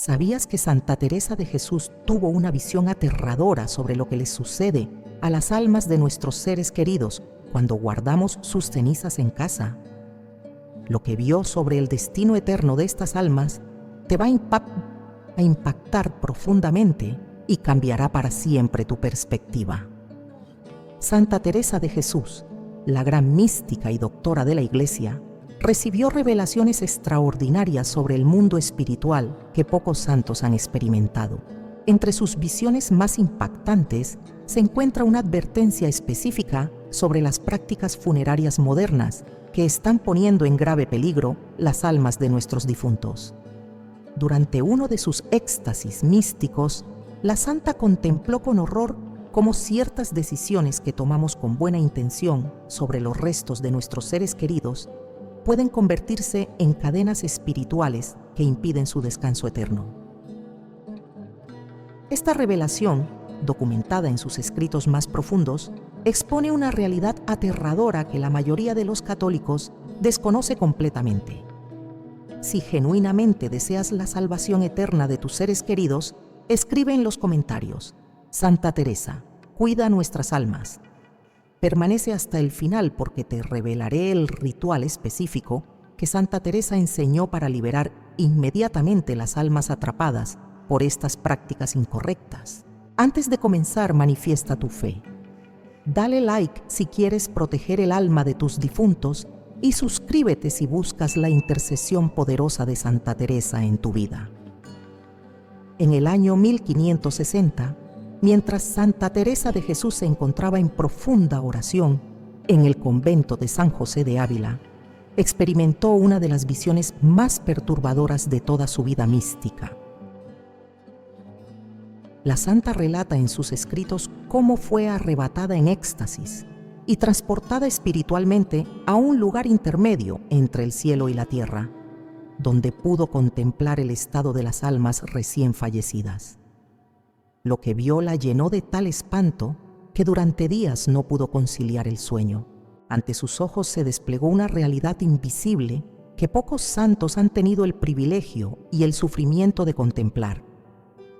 ¿Sabías que Santa Teresa de Jesús tuvo una visión aterradora sobre lo que les sucede a las almas de nuestros seres queridos cuando guardamos sus cenizas en casa? Lo que vio sobre el destino eterno de estas almas te va a impactar profundamente y cambiará para siempre tu perspectiva. Santa Teresa de Jesús, la gran mística y doctora de la Iglesia, recibió revelaciones extraordinarias sobre el mundo espiritual que pocos santos han experimentado. Entre sus visiones más impactantes se encuentra una advertencia específica sobre las prácticas funerarias modernas que están poniendo en grave peligro las almas de nuestros difuntos. Durante uno de sus éxtasis místicos, la santa contempló con horror cómo ciertas decisiones que tomamos con buena intención sobre los restos de nuestros seres queridos pueden convertirse en cadenas espirituales que impiden su descanso eterno. Esta revelación, documentada en sus escritos más profundos, expone una realidad aterradora que la mayoría de los católicos desconoce completamente. Si genuinamente deseas la salvación eterna de tus seres queridos, escribe en los comentarios: Santa Teresa, cuida nuestras almas. Permanece hasta el final porque te revelaré el ritual específico que Santa Teresa enseñó para liberar inmediatamente las almas atrapadas por estas prácticas incorrectas. Antes de comenzar, manifiesta tu fe. Dale like si quieres proteger el alma de tus difuntos y suscríbete si buscas la intercesión poderosa de Santa Teresa en tu vida. En el año 1560, mientras Santa Teresa de Jesús se encontraba en profunda oración en el convento de San José de Ávila, experimentó una de las visiones más perturbadoras de toda su vida mística. La santa relata en sus escritos cómo fue arrebatada en éxtasis y transportada espiritualmente a un lugar intermedio entre el cielo y la tierra, donde pudo contemplar el estado de las almas recién fallecidas. Lo que vio la llenó de tal espanto que durante días no pudo conciliar el sueño. Ante sus ojos se desplegó una realidad invisible que pocos santos han tenido el privilegio y el sufrimiento de contemplar.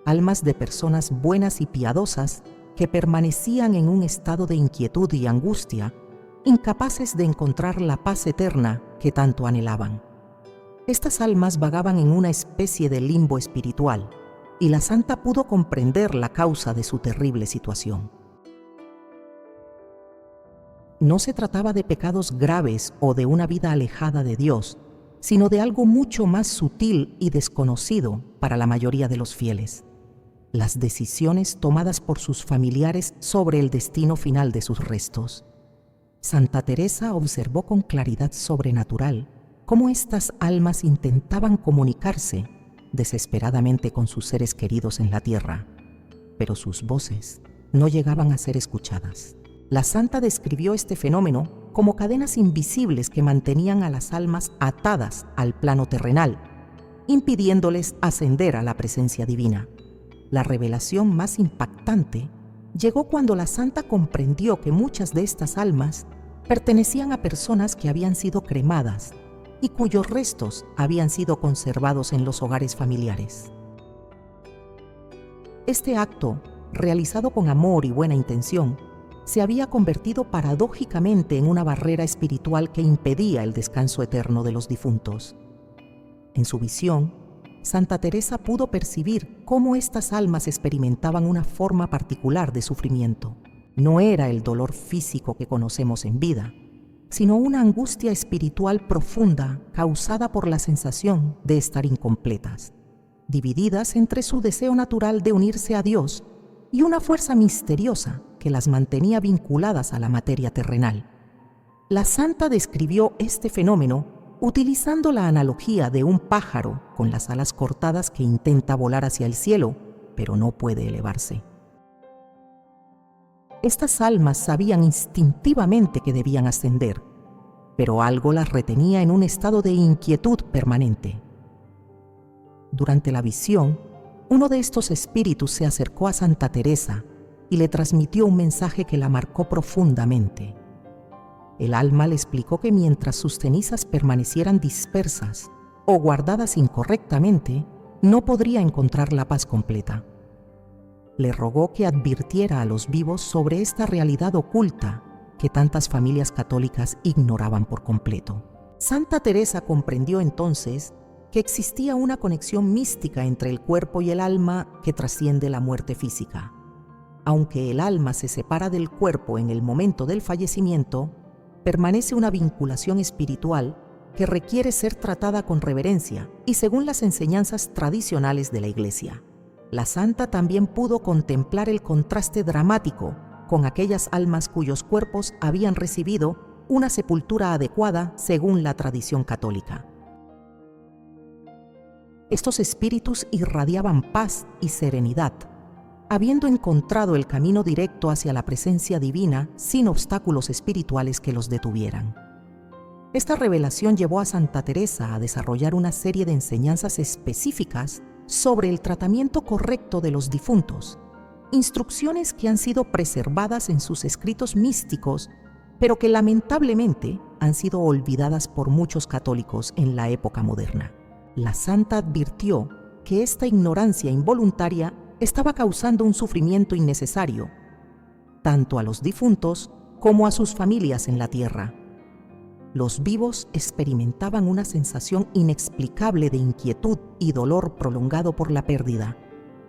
Almas de personas buenas y piadosas que permanecían en un estado de inquietud y angustia, incapaces de encontrar la paz eterna que tanto anhelaban. Estas almas vagaban en una especie de limbo espiritual, y la santa pudo comprender la causa de su terrible situación. No se trataba de pecados graves o de una vida alejada de Dios, sino de algo mucho más sutil y desconocido para la mayoría de los fieles: las decisiones tomadas por sus familiares sobre el destino final de sus restos. Santa Teresa observó con claridad sobrenatural cómo estas almas intentaban comunicarse desesperadamente con sus seres queridos en la tierra, pero sus voces no llegaban a ser escuchadas. La santa describió este fenómeno como cadenas invisibles que mantenían a las almas atadas al plano terrenal, impidiéndoles ascender a la presencia divina. La revelación más impactante llegó cuando la santa comprendió que muchas de estas almas pertenecían a personas que habían sido cremadas y cuyos restos habían sido conservados en los hogares familiares. Este acto, realizado con amor y buena intención, se había convertido paradójicamente en una barrera espiritual que impedía el descanso eterno de los difuntos. En su visión, Santa Teresa pudo percibir cómo estas almas experimentaban una forma particular de sufrimiento. No era el dolor físico que conocemos en vida, sino una angustia espiritual profunda causada por la sensación de estar incompletas, divididas entre su deseo natural de unirse a Dios y una fuerza misteriosa que las mantenía vinculadas a la materia terrenal. La santa describió este fenómeno utilizando la analogía de un pájaro con las alas cortadas que intenta volar hacia el cielo, pero no puede elevarse. Estas almas sabían instintivamente que debían ascender, pero algo las retenía en un estado de inquietud permanente. Durante la visión, uno de estos espíritus se acercó a Santa Teresa y le transmitió un mensaje que la marcó profundamente. El alma le explicó que mientras sus cenizas permanecieran dispersas o guardadas incorrectamente, no podría encontrar la paz completa. Le rogó que advirtiera a los vivos sobre esta realidad oculta que tantas familias católicas ignoraban por completo. Santa Teresa comprendió entonces que existía una conexión mística entre el cuerpo y el alma que trasciende la muerte física. Aunque el alma se separa del cuerpo en el momento del fallecimiento, permanece una vinculación espiritual que requiere ser tratada con reverencia y según las enseñanzas tradicionales de la Iglesia. La santa también pudo contemplar el contraste dramático con aquellas almas cuyos cuerpos habían recibido una sepultura adecuada según la tradición católica. Estos espíritus irradiaban paz y serenidad, habiendo encontrado el camino directo hacia la presencia divina sin obstáculos espirituales que los detuvieran. Esta revelación llevó a Santa Teresa a desarrollar una serie de enseñanzas específicas sobre el tratamiento correcto de los difuntos, instrucciones que han sido preservadas en sus escritos místicos, pero que lamentablemente han sido olvidadas por muchos católicos en la época moderna. La santa advirtió que esta ignorancia involuntaria estaba causando un sufrimiento innecesario, tanto a los difuntos como a sus familias en la tierra. Los vivos experimentaban una sensación inexplicable de inquietud y dolor prolongado por la pérdida,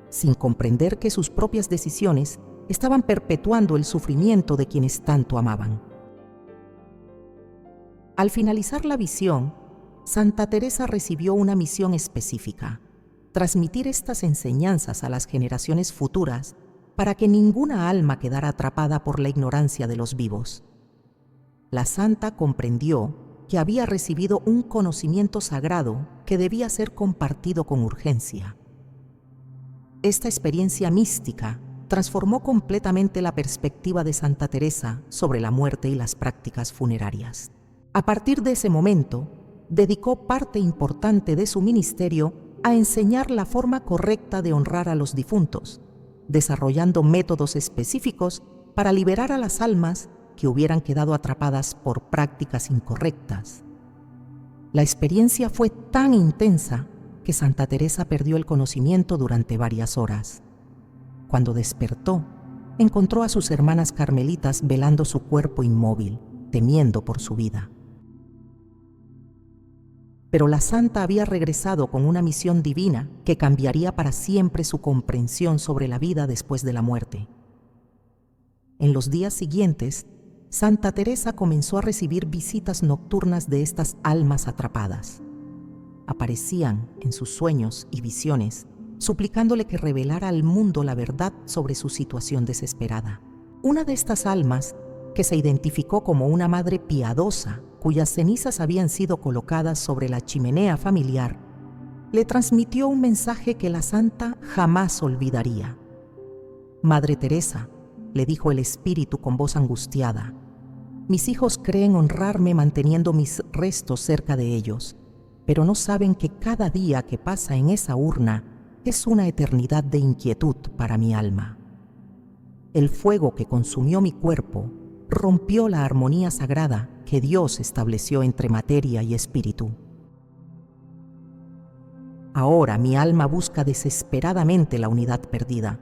sin comprender que sus propias decisiones estaban perpetuando el sufrimiento de quienes tanto amaban. Al finalizar la visión, Santa Teresa recibió una misión específica: transmitir estas enseñanzas a las generaciones futuras para que ninguna alma quedara atrapada por la ignorancia de los vivos. La santa comprendió que había recibido un conocimiento sagrado que debía ser compartido con urgencia. Esta experiencia mística transformó completamente la perspectiva de Santa Teresa sobre la muerte y las prácticas funerarias. A partir de ese momento, dedicó parte importante de su ministerio a enseñar la forma correcta de honrar a los difuntos, desarrollando métodos específicos para liberar a las almas que hubieran quedado atrapadas por prácticas incorrectas. La experiencia fue tan intensa que Santa Teresa perdió el conocimiento durante varias horas. Cuando despertó, encontró a sus hermanas carmelitas velando su cuerpo inmóvil, temiendo por su vida. Pero la santa había regresado con una misión divina que cambiaría para siempre su comprensión sobre la vida después de la muerte. En los días siguientes, Santa Teresa comenzó a recibir visitas nocturnas de estas almas atrapadas. Aparecían en sus sueños y visiones, suplicándole que revelara al mundo la verdad sobre su situación desesperada. Una de estas almas, que se identificó como una madre piadosa, cuyas cenizas habían sido colocadas sobre la chimenea familiar, le transmitió un mensaje que la santa jamás olvidaría. «Madre Teresa», le dijo el espíritu con voz angustiada, «mis hijos creen honrarme manteniendo mis restos cerca de ellos, pero no saben que cada día que pasa en esa urna es una eternidad de inquietud para mi alma. El fuego que consumió mi cuerpo rompió la armonía sagrada que Dios estableció entre materia y espíritu. Ahora mi alma busca desesperadamente la unidad perdida,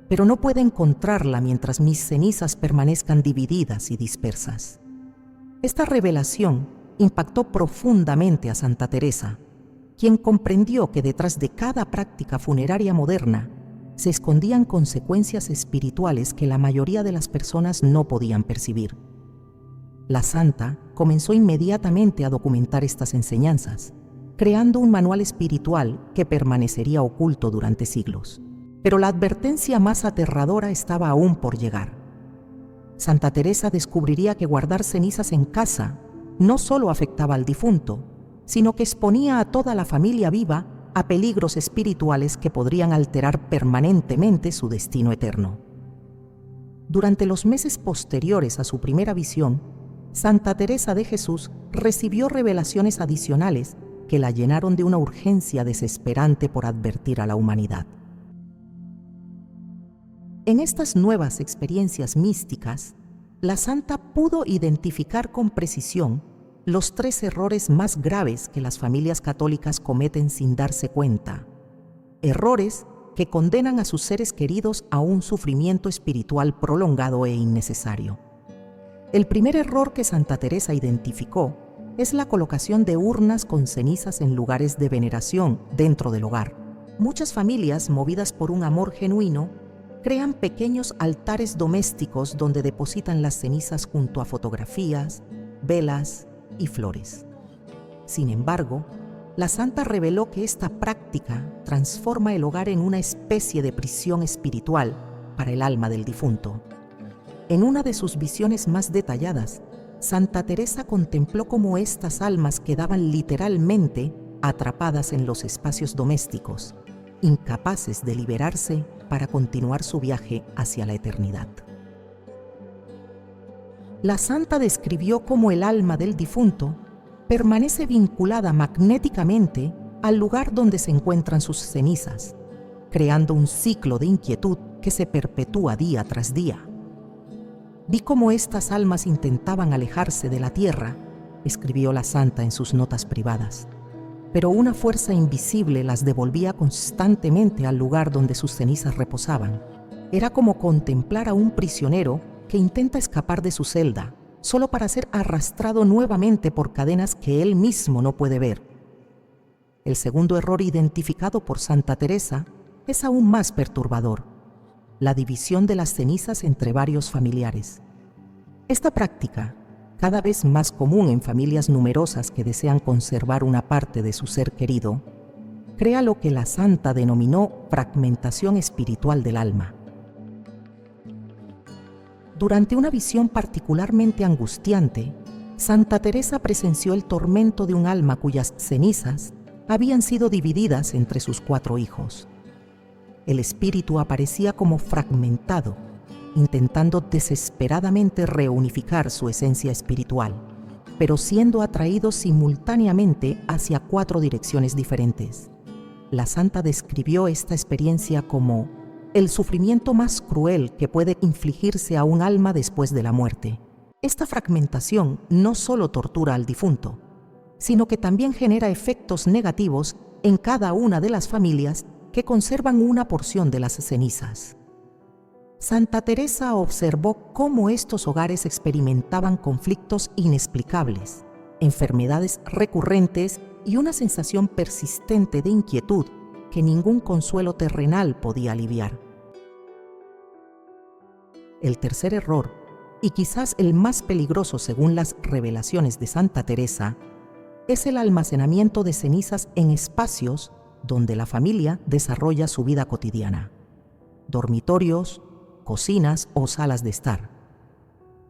pero no puede encontrarla mientras mis cenizas permanezcan divididas y dispersas». Esta revelación impactó profundamente a Santa Teresa, quien comprendió que detrás de cada práctica funeraria moderna se escondían consecuencias espirituales que la mayoría de las personas no podían percibir. La santa comenzó inmediatamente a documentar estas enseñanzas, creando un manual espiritual que permanecería oculto durante siglos. Pero la advertencia más aterradora estaba aún por llegar. Santa Teresa descubriría que guardar cenizas en casa no solo afectaba al difunto, sino que exponía a toda la familia viva a peligros espirituales que podrían alterar permanentemente su destino eterno. Durante los meses posteriores a su primera visión, Santa Teresa de Jesús recibió revelaciones adicionales que la llenaron de una urgencia desesperante por advertir a la humanidad. En estas nuevas experiencias místicas, la santa pudo identificar con precisión los 3 errores más graves que las familias católicas cometen sin darse cuenta, errores que condenan a sus seres queridos a un sufrimiento espiritual prolongado e innecesario. El primer error que Santa Teresa identificó es la colocación de urnas con cenizas en lugares de veneración dentro del hogar. Muchas familias, movidas por un amor genuino, crean pequeños altares domésticos donde depositan las cenizas junto a fotografías, velas y flores. Sin embargo, la santa reveló que esta práctica transforma el hogar en una especie de prisión espiritual para el alma del difunto. En una de sus visiones más detalladas, Santa Teresa contempló cómo estas almas quedaban literalmente atrapadas en los espacios domésticos, incapaces de liberarse para continuar su viaje hacia la eternidad. La santa describió cómo el alma del difunto permanece vinculada magnéticamente al lugar donde se encuentran sus cenizas, creando un ciclo de inquietud que se perpetúa día tras día. Vi cómo estas almas intentaban alejarse de la tierra, escribió la santa en sus notas privadas, pero una fuerza invisible las devolvía constantemente al lugar donde sus cenizas reposaban. Era como contemplar a un prisionero que intenta escapar de su celda, solo para ser arrastrado nuevamente por cadenas que él mismo no puede ver. El segundo error identificado por Santa Teresa es aún más perturbador: la división de las cenizas entre varios familiares. Esta práctica, cada vez más común en familias numerosas que desean conservar una parte de su ser querido, crea lo que la santa denominó fragmentación espiritual del alma. Durante una visión particularmente angustiante, Santa Teresa presenció el tormento de un alma cuyas cenizas habían sido divididas entre sus 4 hijos. El espíritu aparecía como fragmentado, intentando desesperadamente reunificar su esencia espiritual, pero siendo atraído simultáneamente hacia 4 direcciones diferentes. La santa describió esta experiencia como el sufrimiento más cruel que puede infligirse a un alma después de la muerte. Esta fragmentación no solo tortura al difunto, sino que también genera efectos negativos en cada una de las familias que conservan una porción de las cenizas. Santa Teresa observó cómo estos hogares experimentaban conflictos inexplicables, enfermedades recurrentes y una sensación persistente de inquietud que ningún consuelo terrenal podía aliviar. El tercer error, y quizás el más peligroso según las revelaciones de Santa Teresa, es el almacenamiento de cenizas en espacios donde la familia desarrolla su vida cotidiana: dormitorios, cocinas o salas de estar.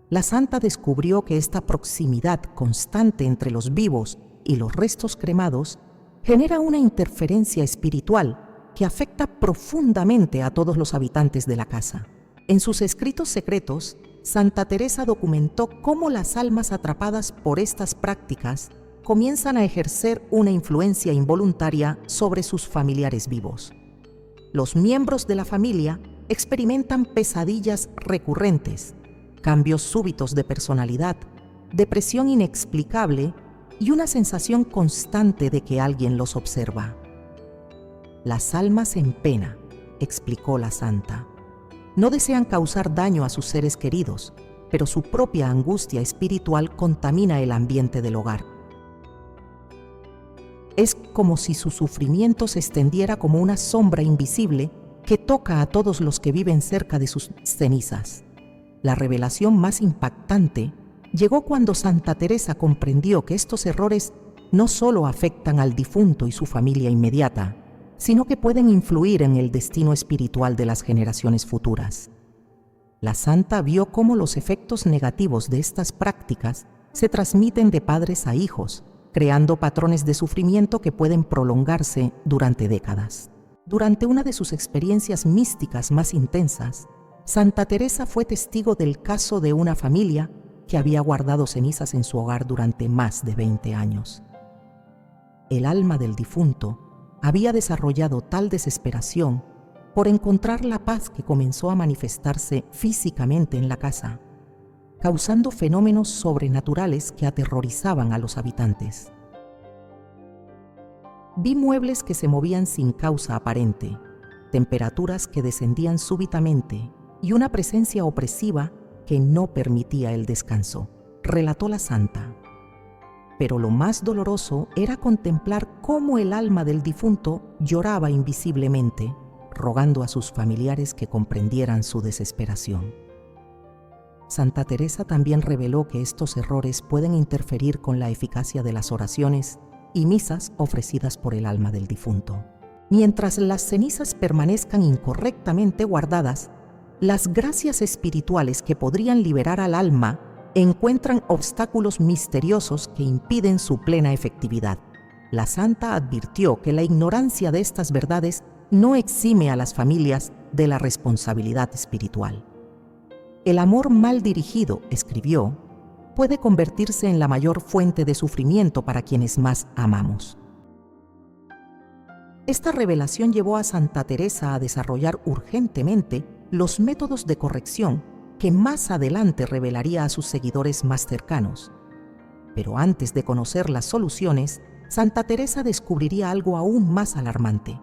La santa descubrió que esta proximidad constante entre los vivos y los restos cremados genera una interferencia espiritual que afecta profundamente a todos los habitantes de la casa. En sus escritos secretos, Santa Teresa documentó cómo las almas atrapadas por estas prácticas comienzan a ejercer una influencia involuntaria sobre sus familiares vivos. Los miembros de la familia experimentan pesadillas recurrentes, cambios súbitos de personalidad, depresión inexplicable y una sensación constante de que alguien los observa. Las almas en pena, explicó la santa, no desean causar daño a sus seres queridos, pero su propia angustia espiritual contamina el ambiente del hogar. Es como si su sufrimiento se extendiera como una sombra invisible que toca a todos los que viven cerca de sus cenizas. La revelación más impactante llegó cuando Santa Teresa comprendió que estos errores no solo afectan al difunto y su familia inmediata, sino que pueden influir en el destino espiritual de las generaciones futuras. La santa vio cómo los efectos negativos de estas prácticas se transmiten de padres a hijos, creando patrones de sufrimiento que pueden prolongarse durante décadas. Durante una de sus experiencias místicas más intensas, Santa Teresa fue testigo del caso de una familia que había guardado cenizas en su hogar durante más de 20 años. El alma del difunto había desarrollado tal desesperación por encontrar la paz que comenzó a manifestarse físicamente en la casa, causando fenómenos sobrenaturales que aterrorizaban a los habitantes. Vi muebles que se movían sin causa aparente, temperaturas que descendían súbitamente y una presencia opresiva que no permitía el descanso, relató la santa. Pero lo más doloroso era contemplar cómo el alma del difunto lloraba invisiblemente, rogando a sus familiares que comprendieran su desesperación. Santa Teresa también reveló que estos errores pueden interferir con la eficacia de las oraciones y misas ofrecidas por el alma del difunto. Mientras las cenizas permanezcan incorrectamente guardadas, las gracias espirituales que podrían liberar al alma encuentran obstáculos misteriosos que impiden su plena efectividad. La santa advirtió que la ignorancia de estas verdades no exime a las familias de la responsabilidad espiritual. El amor mal dirigido, escribió, puede convertirse en la mayor fuente de sufrimiento para quienes más amamos. Esta revelación llevó a Santa Teresa a desarrollar urgentemente los métodos de corrección que más adelante revelaría a sus seguidores más cercanos. Pero antes de conocer las soluciones, Santa Teresa descubriría algo aún más alarmante: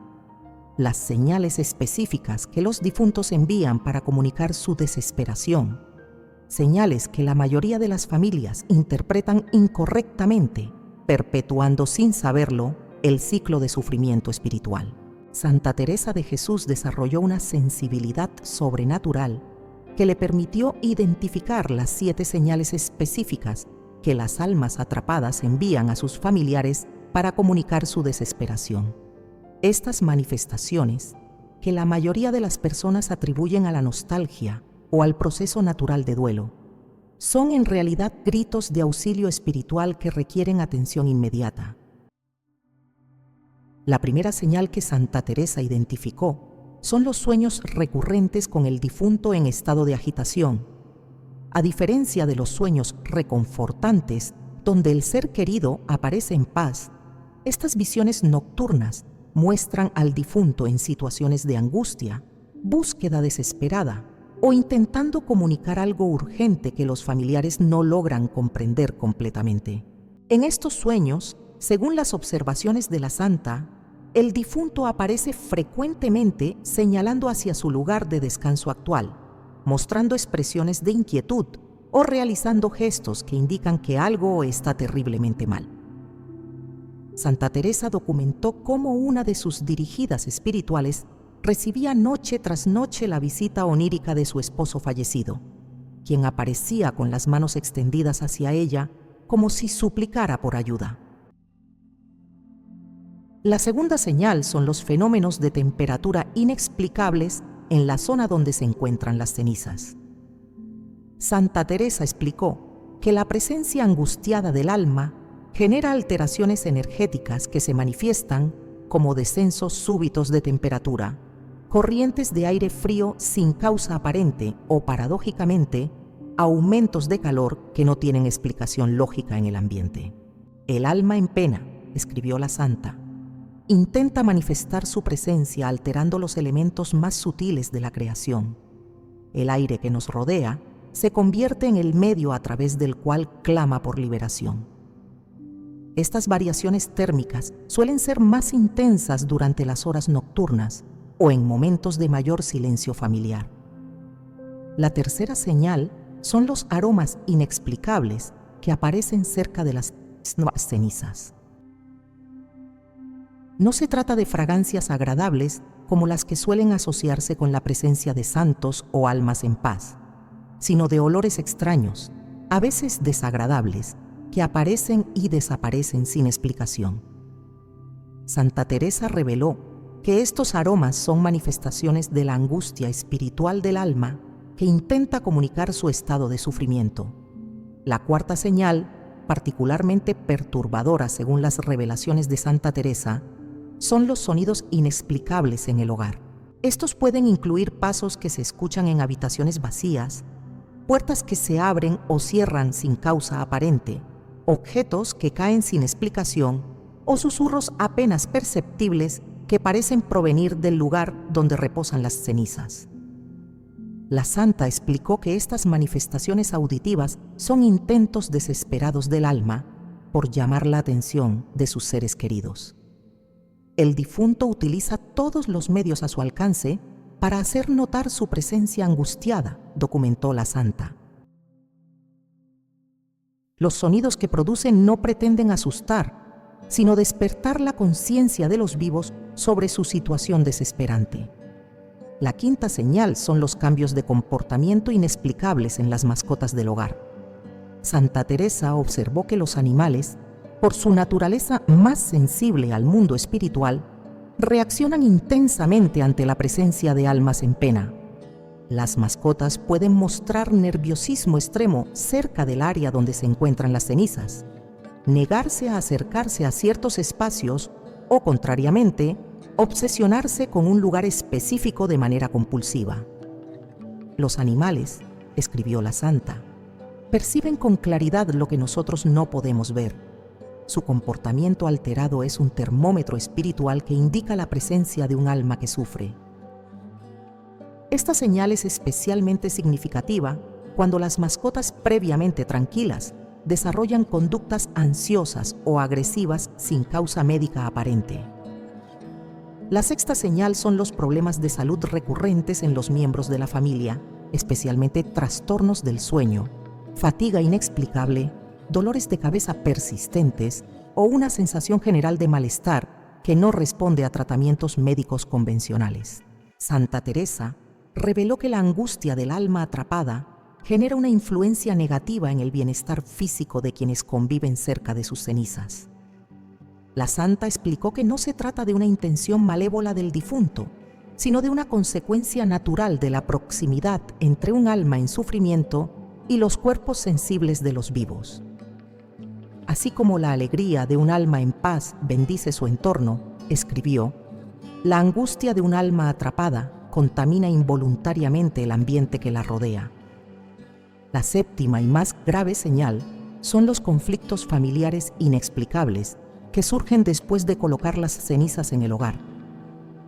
las señales específicas que los difuntos envían para comunicar su desesperación, señales que la mayoría de las familias interpretan incorrectamente, perpetuando sin saberlo el ciclo de sufrimiento espiritual. Santa Teresa de Jesús desarrolló una sensibilidad sobrenatural que le permitió identificar las 7 señales específicas que las almas atrapadas envían a sus familiares para comunicar su desesperación. Estas manifestaciones, que la mayoría de las personas atribuyen a la nostalgia o al proceso natural de duelo, son en realidad gritos de auxilio espiritual que requieren atención inmediata. La primera señal que Santa Teresa identificó son los sueños recurrentes con el difunto en estado de agitación. A diferencia de los sueños reconfortantes, donde el ser querido aparece en paz, estas visiones nocturnas muestran al difunto en situaciones de angustia, búsqueda desesperada o intentando comunicar algo urgente que los familiares no logran comprender completamente. En estos sueños, según las observaciones de la santa, el difunto aparece frecuentemente señalando hacia su lugar de descanso actual, mostrando expresiones de inquietud o realizando gestos que indican que algo está terriblemente mal. Santa Teresa documentó cómo una de sus dirigidas espirituales recibía noche tras noche la visita onírica de su esposo fallecido, quien aparecía con las manos extendidas hacia ella como si suplicara por ayuda. La segunda señal son los fenómenos de temperatura inexplicables en la zona donde se encuentran las cenizas. Santa Teresa explicó que la presencia angustiada del alma genera alteraciones energéticas que se manifiestan como descensos súbitos de temperatura, corrientes de aire frío sin causa aparente o, paradójicamente, aumentos de calor que no tienen explicación lógica en el ambiente. El alma en pena, escribió la santa, intenta manifestar su presencia alterando los elementos más sutiles de la creación. El aire que nos rodea se convierte en el medio a través del cual clama por liberación. Estas variaciones térmicas suelen ser más intensas durante las horas nocturnas o en momentos de mayor silencio familiar. La tercera señal son los aromas inexplicables que aparecen cerca de las cenizas. No se trata de fragancias agradables como las que suelen asociarse con la presencia de santos o almas en paz, sino de olores extraños, a veces desagradables, que aparecen y desaparecen sin explicación. Santa Teresa reveló que estos aromas son manifestaciones de la angustia espiritual del alma que intenta comunicar su estado de sufrimiento. La cuarta señal, particularmente perturbadora según las revelaciones de Santa Teresa, son los sonidos inexplicables en el hogar. Estos pueden incluir pasos que se escuchan en habitaciones vacías, puertas que se abren o cierran sin causa aparente, objetos que caen sin explicación o susurros apenas perceptibles que parecen provenir del lugar donde reposan las cenizas. La santa explicó que estas manifestaciones auditivas son intentos desesperados del alma por llamar la atención de sus seres queridos. El difunto utiliza todos los medios a su alcance para hacer notar su presencia angustiada, documentó la santa. Los sonidos que producen no pretenden asustar, sino despertar la conciencia de los vivos sobre su situación desesperante. La quinta señal son los cambios de comportamiento inexplicables en las mascotas del hogar. Santa Teresa observó que los animales, por su naturaleza más sensible al mundo espiritual, reaccionan intensamente ante la presencia de almas en pena. Las mascotas pueden mostrar nerviosismo extremo cerca del área donde se encuentran las cenizas, negarse a acercarse a ciertos espacios o, contrariamente, obsesionarse con un lugar específico de manera compulsiva. Los animales, escribió la santa, perciben con claridad lo que nosotros no podemos ver. Su comportamiento alterado es un termómetro espiritual que indica la presencia de un alma que sufre. Esta señal es especialmente significativa cuando las mascotas previamente tranquilas desarrollan conductas ansiosas o agresivas sin causa médica aparente. La sexta señal son los problemas de salud recurrentes en los miembros de la familia, especialmente trastornos del sueño, fatiga inexplicable, dolores de cabeza persistentes o una sensación general de malestar que no responde a tratamientos médicos convencionales. Santa Teresa reveló que la angustia del alma atrapada genera una influencia negativa en el bienestar físico de quienes conviven cerca de sus cenizas. La santa explicó que no se trata de una intención malévola del difunto, sino de una consecuencia natural de la proximidad entre un alma en sufrimiento y los cuerpos sensibles de los vivos. Así como la alegría de un alma en paz bendice su entorno, escribió, la angustia de un alma atrapada contamina involuntariamente el ambiente que la rodea. La séptima y más grave señal son los conflictos familiares inexplicables que surgen después de colocar las cenizas en el hogar.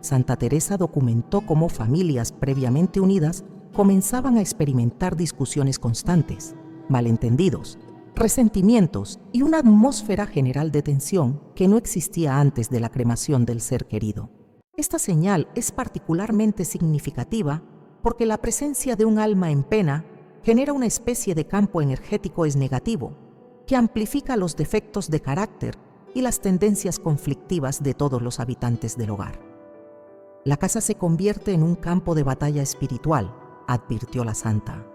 Santa Teresa documentó cómo familias previamente unidas comenzaban a experimentar discusiones constantes, malentendidos, resentimientos y una atmósfera general de tensión que no existía antes de la cremación del ser querido. Esta señal es particularmente significativa porque la presencia de un alma en pena genera una especie de campo energético negativo que amplifica los defectos de carácter y las tendencias conflictivas de todos los habitantes del hogar. La casa se convierte en un campo de batalla espiritual, advirtió la santa,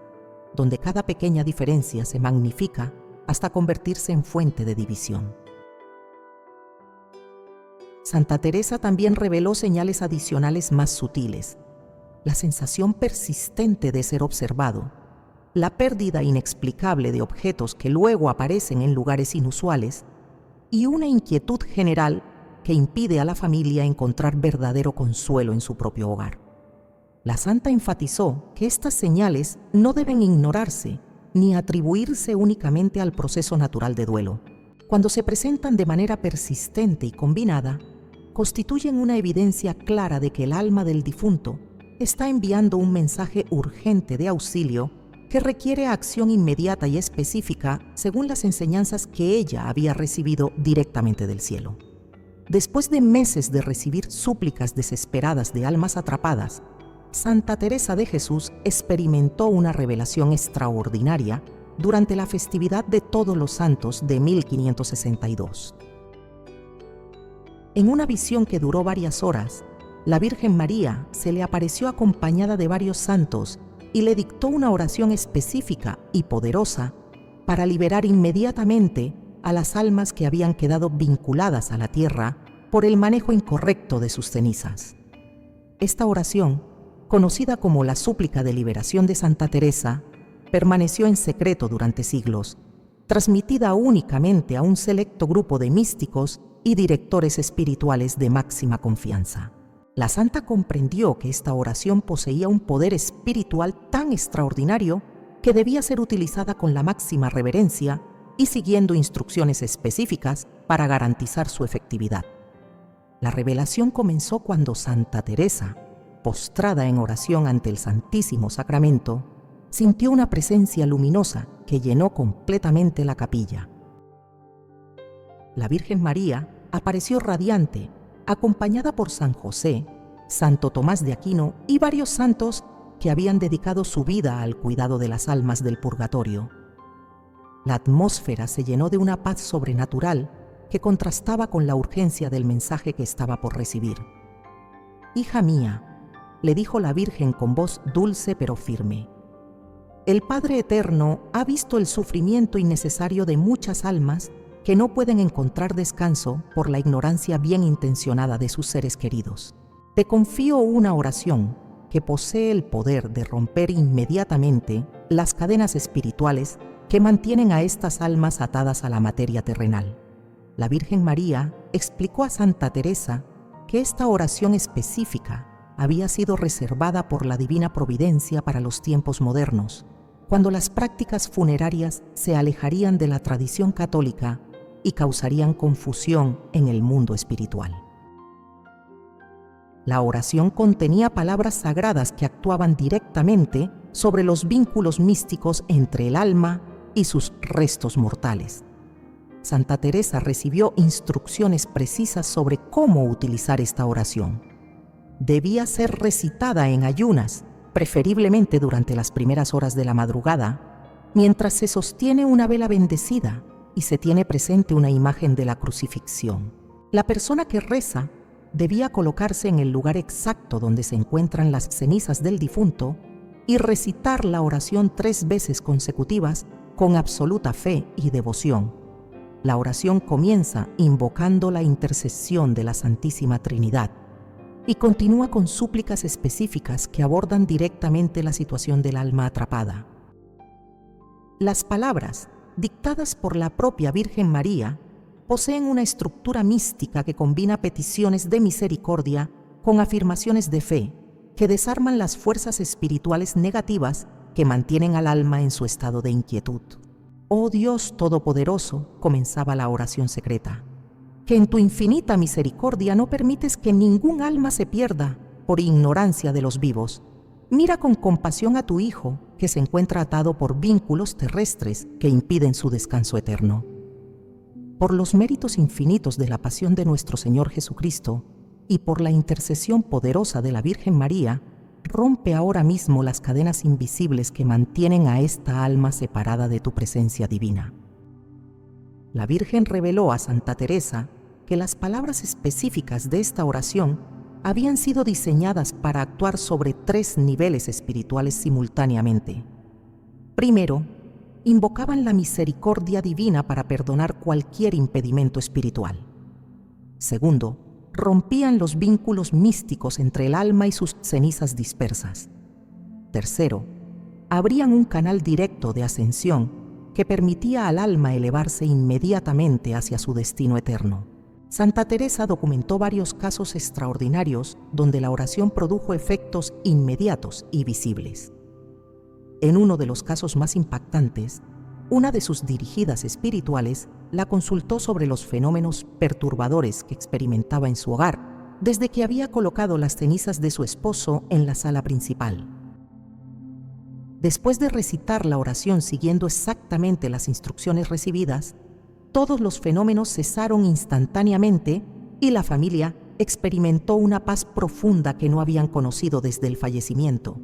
donde cada pequeña diferencia se magnifica hasta convertirse en fuente de división. Santa Teresa también reveló señales adicionales más sutiles: la sensación persistente de ser observado, la pérdida inexplicable de objetos que luego aparecen en lugares inusuales y una inquietud general que impide a la familia encontrar verdadero consuelo en su propio hogar. La santa enfatizó que estas señales no deben ignorarse ni atribuirse únicamente al proceso natural de duelo. Cuando se presentan de manera persistente y combinada, constituyen una evidencia clara de que el alma del difunto está enviando un mensaje urgente de auxilio que requiere acción inmediata y específica según las enseñanzas que ella había recibido directamente del cielo. Después de meses de recibir súplicas desesperadas de almas atrapadas, Santa Teresa de Jesús experimentó una revelación extraordinaria durante la festividad de Todos los Santos de 1562. En una visión que duró varias horas, la Virgen María se le apareció acompañada de varios santos y le dictó una oración específica y poderosa para liberar inmediatamente a las almas que habían quedado vinculadas a la tierra por el manejo incorrecto de sus cenizas. Esta oración, conocida como la súplica de liberación de Santa Teresa, permaneció en secreto durante siglos, transmitida únicamente a un selecto grupo de místicos y directores espirituales de máxima confianza. La santa comprendió que esta oración poseía un poder espiritual tan extraordinario que debía ser utilizada con la máxima reverencia y siguiendo instrucciones específicas para garantizar su efectividad. La revelación comenzó cuando Santa Teresa, postrada en oración ante el Santísimo Sacramento, sintió una presencia luminosa que llenó completamente la capilla. La Virgen María apareció radiante acompañada por San José, Santo Tomás de Aquino y varios santos que habían dedicado su vida al cuidado de las almas del purgatorio. La atmósfera se llenó de una paz sobrenatural que contrastaba con la urgencia del mensaje que estaba por recibir. «Hija mía», le dijo la Virgen con voz dulce pero firme, «el Padre Eterno ha visto el sufrimiento innecesario de muchas almas que no pueden encontrar descanso por la ignorancia bien intencionada de sus seres queridos. Te confío una oración que posee el poder de romper inmediatamente las cadenas espirituales que mantienen a estas almas atadas a la materia terrenal». La Virgen María explicó a Santa Teresa que esta oración específica había sido reservada por la divina providencia para los tiempos modernos, cuando las prácticas funerarias se alejarían de la tradición católica y causarían confusión en el mundo espiritual. La oración contenía palabras sagradas que actuaban directamente sobre los vínculos místicos entre el alma y sus restos mortales. Santa Teresa recibió instrucciones precisas sobre cómo utilizar esta oración. Debía ser recitada en ayunas, preferiblemente durante las primeras horas de la madrugada, mientras se sostiene una vela bendecida y se tiene presente una imagen de la crucifixión. La persona que reza debía colocarse en el lugar exacto donde se encuentran las cenizas del difunto y recitar la oración 3 veces consecutivas con absoluta fe y devoción. La oración comienza invocando la intercesión de la Santísima Trinidad y continúa con súplicas específicas que abordan directamente la situación del alma atrapada. Las palabras, dictadas por la propia Virgen María, poseen una estructura mística que combina peticiones de misericordia con afirmaciones de fe que desarman las fuerzas espirituales negativas que mantienen al alma en su estado de inquietud. «Oh Dios Todopoderoso», comenzaba la oración secreta, «que en tu infinita misericordia no permites que ningún alma se pierda por ignorancia de los vivos. Mira con compasión a tu Hijo, que se encuentra atado por vínculos terrestres que impiden su descanso eterno. Por los méritos infinitos de la pasión de nuestro Señor Jesucristo y por la intercesión poderosa de la Virgen María, rompe ahora mismo las cadenas invisibles que mantienen a esta alma separada de tu presencia divina». La Virgen reveló a Santa Teresa que las palabras específicas de esta oración habían sido diseñadas para actuar sobre 3 niveles espirituales simultáneamente. Primero, invocaban la misericordia divina para perdonar cualquier impedimento espiritual. Segundo, rompían los vínculos místicos entre el alma y sus cenizas dispersas. Tercero, abrían un canal directo de ascensión que permitía al alma elevarse inmediatamente hacia su destino eterno. Santa Teresa documentó varios casos extraordinarios donde la oración produjo efectos inmediatos y visibles. En uno de los casos más impactantes, una de sus dirigidas espirituales la consultó sobre los fenómenos perturbadores que experimentaba en su hogar desde que había colocado las cenizas de su esposo en la sala principal. Después de recitar la oración siguiendo exactamente las instrucciones recibidas, todos los fenómenos cesaron instantáneamente y la familia experimentó una paz profunda que no habían conocido desde el fallecimiento.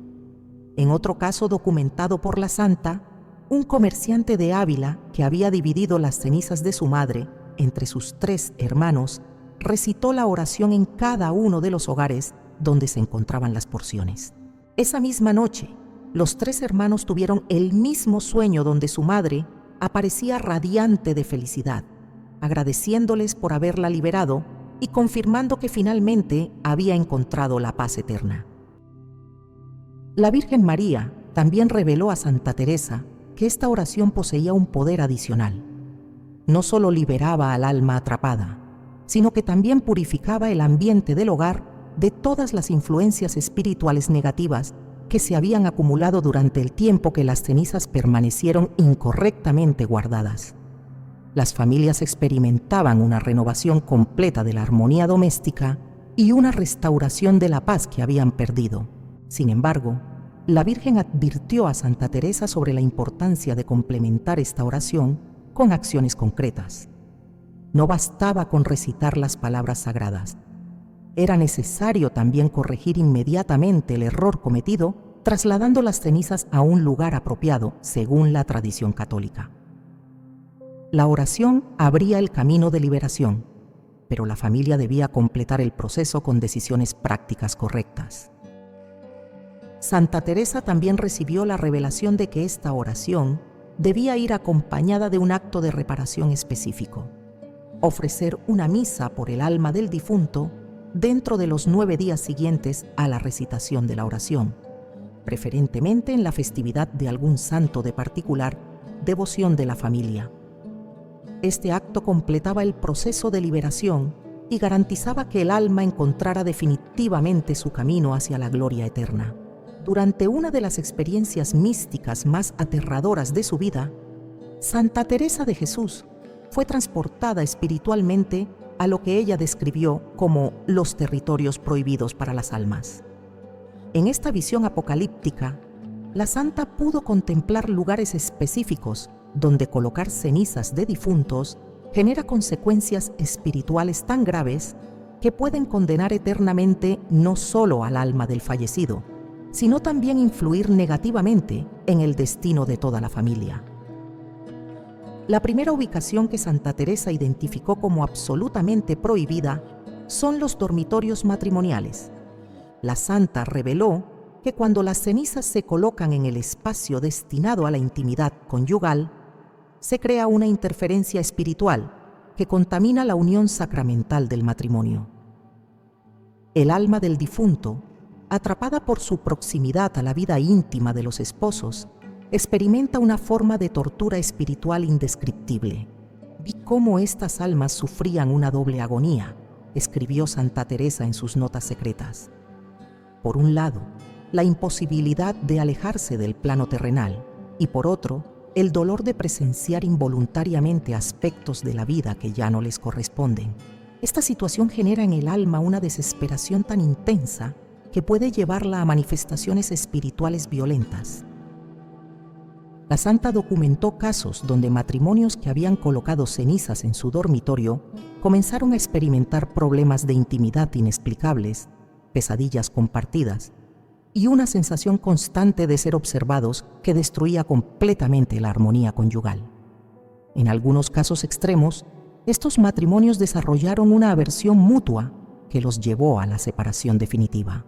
En otro caso documentado por la santa, un comerciante de Ávila que había dividido las cenizas de su madre entre sus 3 hermanos, recitó la oración en cada uno de los hogares donde se encontraban las porciones. Esa misma noche, los 3 hermanos tuvieron el mismo sueño donde su madre aparecía radiante de felicidad, agradeciéndoles por haberla liberado y confirmando que finalmente había encontrado la paz eterna. La Virgen María también reveló a Santa Teresa que esta oración poseía un poder adicional. No solo liberaba al alma atrapada, sino que también purificaba el ambiente del hogar de todas las influencias espirituales negativas que se habían acumulado durante el tiempo que las cenizas permanecieron incorrectamente guardadas. Las familias experimentaban una renovación completa de la armonía doméstica y una restauración de la paz que habían perdido. Sin embargo, la Virgen advirtió a Santa Teresa sobre la importancia de complementar esta oración con acciones concretas. No bastaba con recitar las palabras sagradas, era necesario también corregir inmediatamente el error cometido, trasladando las cenizas a un lugar apropiado, según la tradición católica. La oración abría el camino de liberación, pero la familia debía completar el proceso con decisiones prácticas correctas. Santa Teresa también recibió la revelación de que esta oración debía ir acompañada de un acto de reparación específico: ofrecer una misa por el alma del difunto dentro de los 9 días siguientes a la recitación de la oración, preferentemente en la festividad de algún santo de particular devoción de la familia. Este acto completaba el proceso de liberación y garantizaba que el alma encontrara definitivamente su camino hacia la gloria eterna. Durante una de las experiencias místicas más aterradoras de su vida, Santa Teresa de Jesús fue transportada espiritualmente a lo que ella describió como los territorios prohibidos para las almas. En esta visión apocalíptica, la santa pudo contemplar lugares específicos donde colocar cenizas de difuntos genera consecuencias espirituales tan graves que pueden condenar eternamente no solo al alma del fallecido, sino también influir negativamente en el destino de toda la familia. La primera ubicación que Santa Teresa identificó como absolutamente prohibida son los dormitorios matrimoniales. La santa reveló que cuando las cenizas se colocan en el espacio destinado a la intimidad conyugal, se crea una interferencia espiritual que contamina la unión sacramental del matrimonio. El alma del difunto, atrapada por su proximidad a la vida íntima de los esposos, experimenta una forma de tortura espiritual indescriptible. Vi cómo estas almas sufrían una doble agonía, escribió Santa Teresa en sus notas secretas. Por un lado, la imposibilidad de alejarse del plano terrenal, y por otro, el dolor de presenciar involuntariamente aspectos de la vida que ya no les corresponden. Esta situación genera en el alma una desesperación tan intensa que puede llevarla a manifestaciones espirituales violentas. La santa documentó casos donde matrimonios que habían colocado cenizas en su dormitorio comenzaron a experimentar problemas de intimidad inexplicables, pesadillas compartidas y una sensación constante de ser observados que destruía completamente la armonía conyugal. En algunos casos extremos, estos matrimonios desarrollaron una aversión mutua que los llevó a la separación definitiva.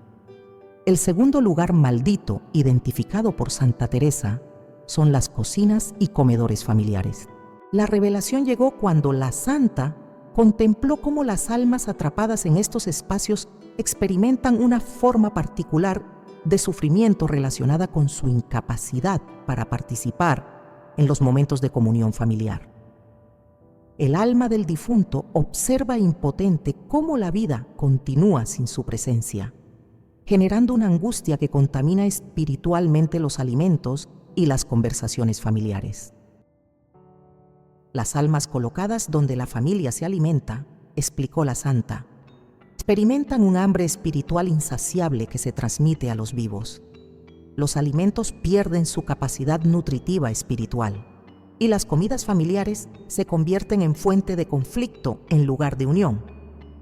El segundo lugar maldito identificado por Santa Teresa son las cocinas y comedores familiares. La revelación llegó cuando la santa contempló cómo las almas atrapadas en estos espacios experimentan una forma particular de sufrimiento relacionada con su incapacidad para participar en los momentos de comunión familiar. El alma del difunto observa impotente cómo la vida continúa sin su presencia, generando una angustia que contamina espiritualmente los alimentos y las conversaciones familiares. Las almas colocadas donde la familia se alimenta, explicó la santa, experimentan un hambre espiritual insaciable que se transmite a los vivos. Los alimentos pierden su capacidad nutritiva espiritual y las comidas familiares se convierten en fuente de conflicto en lugar de unión.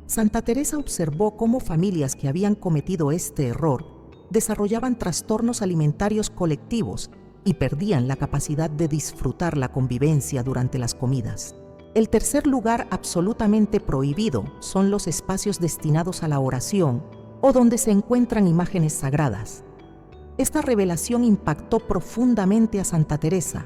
Santa Teresa observó cómo familias que habían cometido este error desarrollaban trastornos alimentarios colectivos y perdían la capacidad de disfrutar la convivencia durante las comidas. El tercer lugar absolutamente prohibido son los espacios destinados a la oración o donde se encuentran imágenes sagradas. Esta revelación impactó profundamente a Santa Teresa,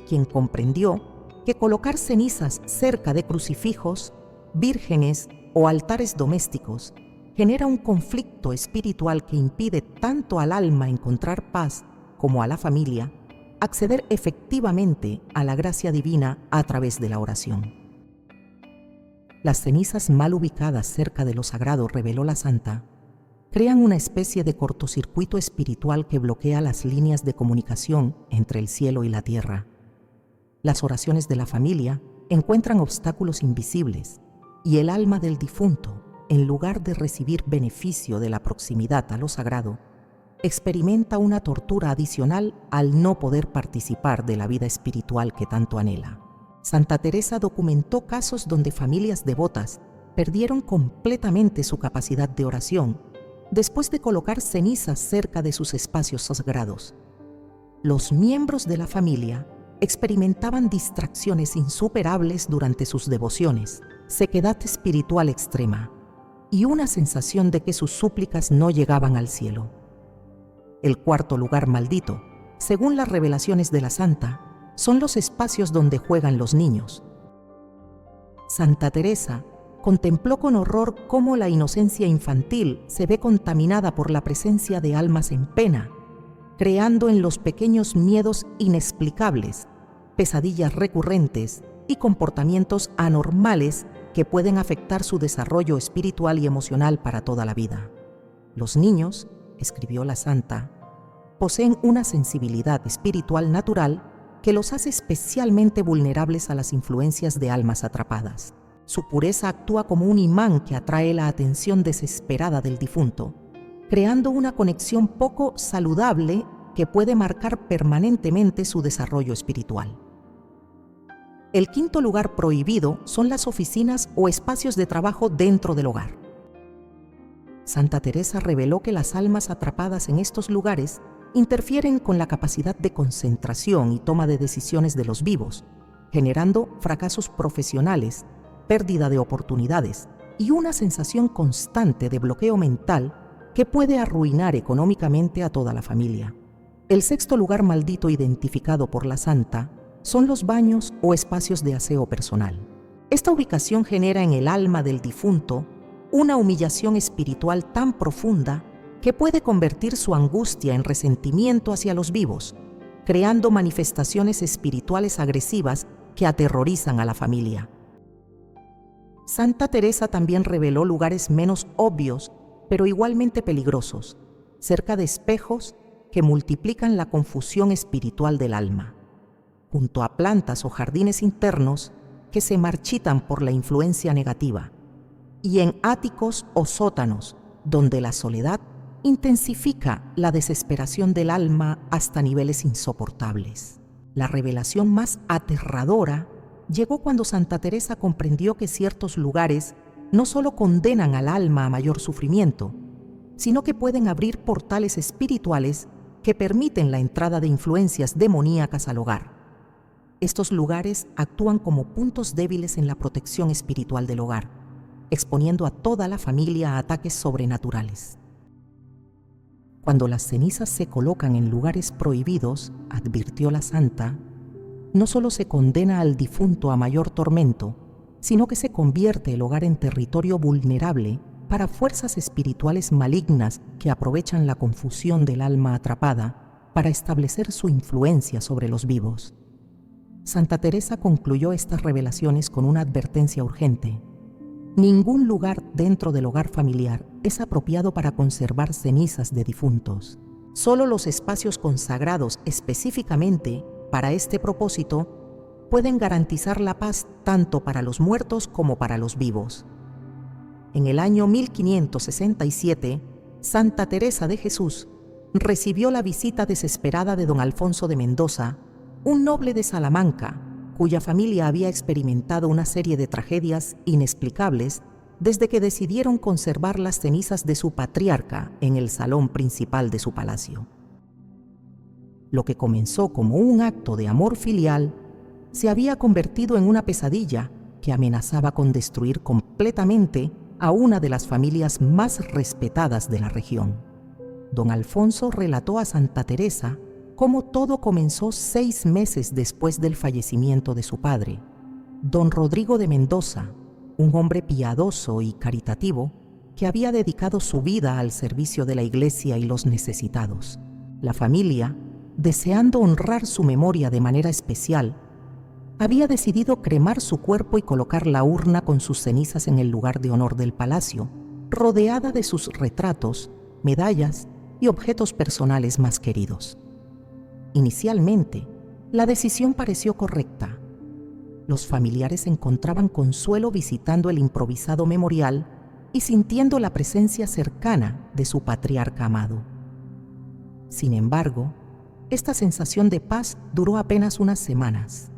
quien comprendió que colocar cenizas cerca de crucifijos, vírgenes o altares domésticos genera un conflicto espiritual que impide tanto al alma encontrar paz como a la familia acceder efectivamente a la gracia divina a través de la oración. Las cenizas mal ubicadas cerca de lo sagrado, reveló la santa, crean una especie de cortocircuito espiritual que bloquea las líneas de comunicación entre el cielo y la tierra. Las oraciones de la familia encuentran obstáculos invisibles y el alma del difunto, en lugar de recibir beneficio de la proximidad a lo sagrado, experimenta una tortura adicional al no poder participar de la vida espiritual que tanto anhela. Santa Teresa documentó casos donde familias devotas perdieron completamente su capacidad de oración después de colocar cenizas cerca de sus espacios sagrados. Los miembros de la familia experimentaban distracciones insuperables durante sus devociones, sequedad espiritual extrema y una sensación de que sus súplicas no llegaban al cielo. El cuarto lugar maldito, según las revelaciones de la santa, son los espacios donde juegan los niños. Santa Teresa contempló con horror cómo la inocencia infantil se ve contaminada por la presencia de almas en pena, creando en los pequeños miedos inexplicables, pesadillas recurrentes y comportamientos anormales que pueden afectar su desarrollo espiritual y emocional para toda la vida. Los niños, escribió la santa, poseen una sensibilidad espiritual natural que los hace especialmente vulnerables a las influencias de almas atrapadas. Su pureza actúa como un imán que atrae la atención desesperada del difunto, creando una conexión poco saludable que puede marcar permanentemente su desarrollo espiritual. El quinto lugar prohibido son las oficinas o espacios de trabajo dentro del hogar. Santa Teresa reveló que las almas atrapadas en estos lugares interfieren con la capacidad de concentración y toma de decisiones de los vivos, generando fracasos profesionales, pérdida de oportunidades y una sensación constante de bloqueo mental que puede arruinar económicamente a toda la familia. El sexto lugar maldito identificado por la santa son los baños o espacios de aseo personal. Esta ubicación genera en el alma del difunto una humillación espiritual tan profunda que puede convertir su angustia en resentimiento hacia los vivos, creando manifestaciones espirituales agresivas que aterrorizan a la familia. Santa Teresa también reveló lugares menos obvios, pero igualmente peligrosos, cerca de espejos que multiplican la confusión espiritual del alma, junto a plantas o jardines internos que se marchitan por la influencia negativa, y en áticos o sótanos, donde la soledad intensifica la desesperación del alma hasta niveles insoportables. La revelación más aterradora llegó cuando Santa Teresa comprendió que ciertos lugares no solo condenan al alma a mayor sufrimiento, sino que pueden abrir portales espirituales que permiten la entrada de influencias demoníacas al hogar. Estos lugares actúan como puntos débiles en la protección espiritual del hogar, exponiendo a toda la familia a ataques sobrenaturales. Cuando las cenizas se colocan en lugares prohibidos, advirtió la santa, no solo se condena al difunto a mayor tormento, sino que se convierte el hogar en territorio vulnerable para fuerzas espirituales malignas que aprovechan la confusión del alma atrapada para establecer su influencia sobre los vivos. Santa Teresa concluyó estas revelaciones con una advertencia urgente. Ningún lugar dentro del hogar familiar es apropiado para conservar cenizas de difuntos. Solo los espacios consagrados específicamente para este propósito pueden garantizar la paz tanto para los muertos como para los vivos. En el año 1567, Santa Teresa de Jesús recibió la visita desesperada de don Alfonso de Mendoza, un noble de Salamanca, cuya familia había experimentado una serie de tragedias inexplicables desde que decidieron conservar las cenizas de su patriarca en el salón principal de su palacio. Lo que comenzó como un acto de amor filial se había convertido en una pesadilla que amenazaba con destruir completamente a una de las familias más respetadas de la región. Don Alfonso relató a Santa Teresa cómo todo comenzó 6 meses después del fallecimiento de su padre. Don Rodrigo de Mendoza, un hombre piadoso y caritativo que había dedicado su vida al servicio de la Iglesia y los necesitados. La familia, deseando honrar su memoria de manera especial, había decidido cremar su cuerpo y colocar la urna con sus cenizas en el lugar de honor del palacio, rodeada de sus retratos, medallas y objetos personales más queridos. Inicialmente, la decisión pareció correcta. Los familiares encontraban consuelo visitando el improvisado memorial y sintiendo la presencia cercana de su patriarca amado. Sin embargo, esta sensación de paz duró apenas unas semanas.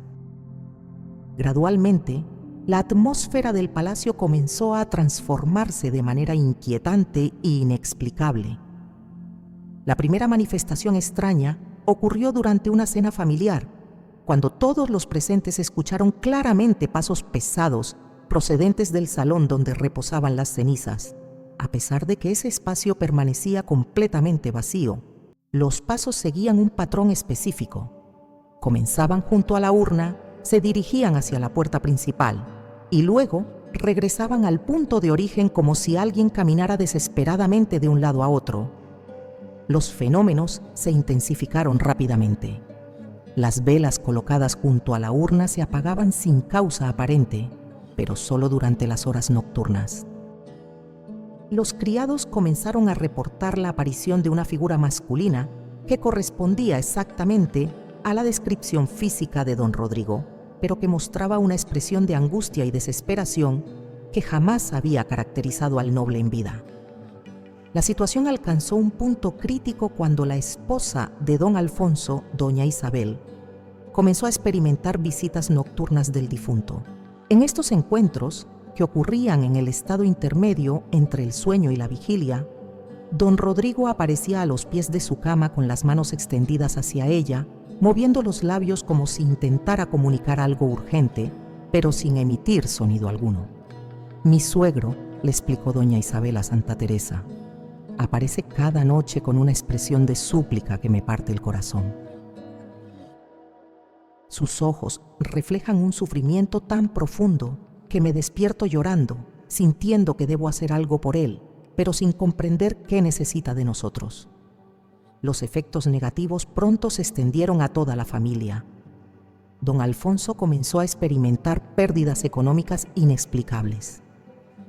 Gradualmente, la atmósfera del palacio comenzó a transformarse de manera inquietante e inexplicable. La primera manifestación extraña ocurrió durante una cena familiar, cuando todos los presentes escucharon claramente pasos pesados procedentes del salón donde reposaban las cenizas. A pesar de que ese espacio permanecía completamente vacío, los pasos seguían un patrón específico. Comenzaban junto a la urna, se dirigían hacia la puerta principal y luego regresaban al punto de origen como si alguien caminara desesperadamente de un lado a otro. Los fenómenos se intensificaron rápidamente. Las velas colocadas junto a la urna se apagaban sin causa aparente, pero solo durante las horas nocturnas. Los criados comenzaron a reportar la aparición de una figura masculina que correspondía exactamente a la descripción física de don Rodrigo, pero que mostraba una expresión de angustia y desesperación que jamás había caracterizado al noble en vida. La situación alcanzó un punto crítico cuando la esposa de don Alfonso, doña Isabel, comenzó a experimentar visitas nocturnas del difunto. En estos encuentros, que ocurrían en el estado intermedio entre el sueño y la vigilia, don Rodrigo aparecía a los pies de su cama con las manos extendidas hacia ella, moviendo los labios como si intentara comunicar algo urgente, pero sin emitir sonido alguno. Mi suegro, le explicó doña Isabel a Santa Teresa, aparece cada noche con una expresión de súplica que me parte el corazón. Sus ojos reflejan un sufrimiento tan profundo que me despierto llorando, sintiendo que debo hacer algo por él, pero sin comprender qué necesita de nosotros. Los efectos negativos pronto se extendieron a toda la familia. Don Alfonso comenzó a experimentar pérdidas económicas inexplicables,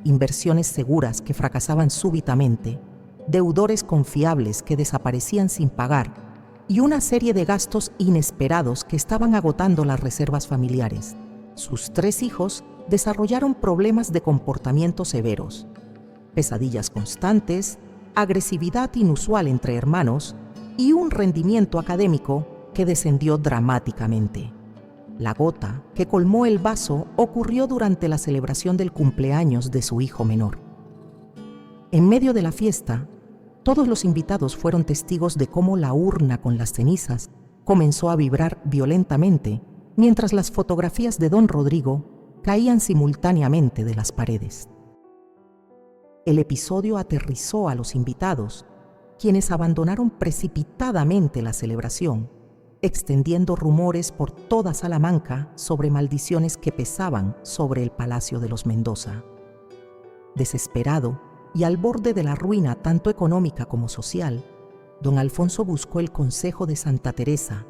inversiones seguras que fracasaban súbitamente, deudores confiables que desaparecían sin pagar y una serie de gastos inesperados que estaban agotando las reservas familiares. Sus 3 hijos desarrollaron problemas de comportamiento severos, pesadillas constantes, agresividad inusual entre hermanos y un rendimiento académico que descendió dramáticamente. La gota que colmó el vaso ocurrió durante la celebración del cumpleaños de su hijo menor. En medio de la fiesta, todos los invitados fueron testigos de cómo la urna con las cenizas comenzó a vibrar violentamente mientras las fotografías de don Rodrigo caían simultáneamente de las paredes. El episodio aterrizó a los invitados, quienes abandonaron precipitadamente la celebración, extendiendo rumores por toda Salamanca sobre maldiciones que pesaban sobre el palacio de los Mendoza. Desesperado y al borde de la ruina tanto económica como social, don Alfonso buscó el consejo de Santa Teresa,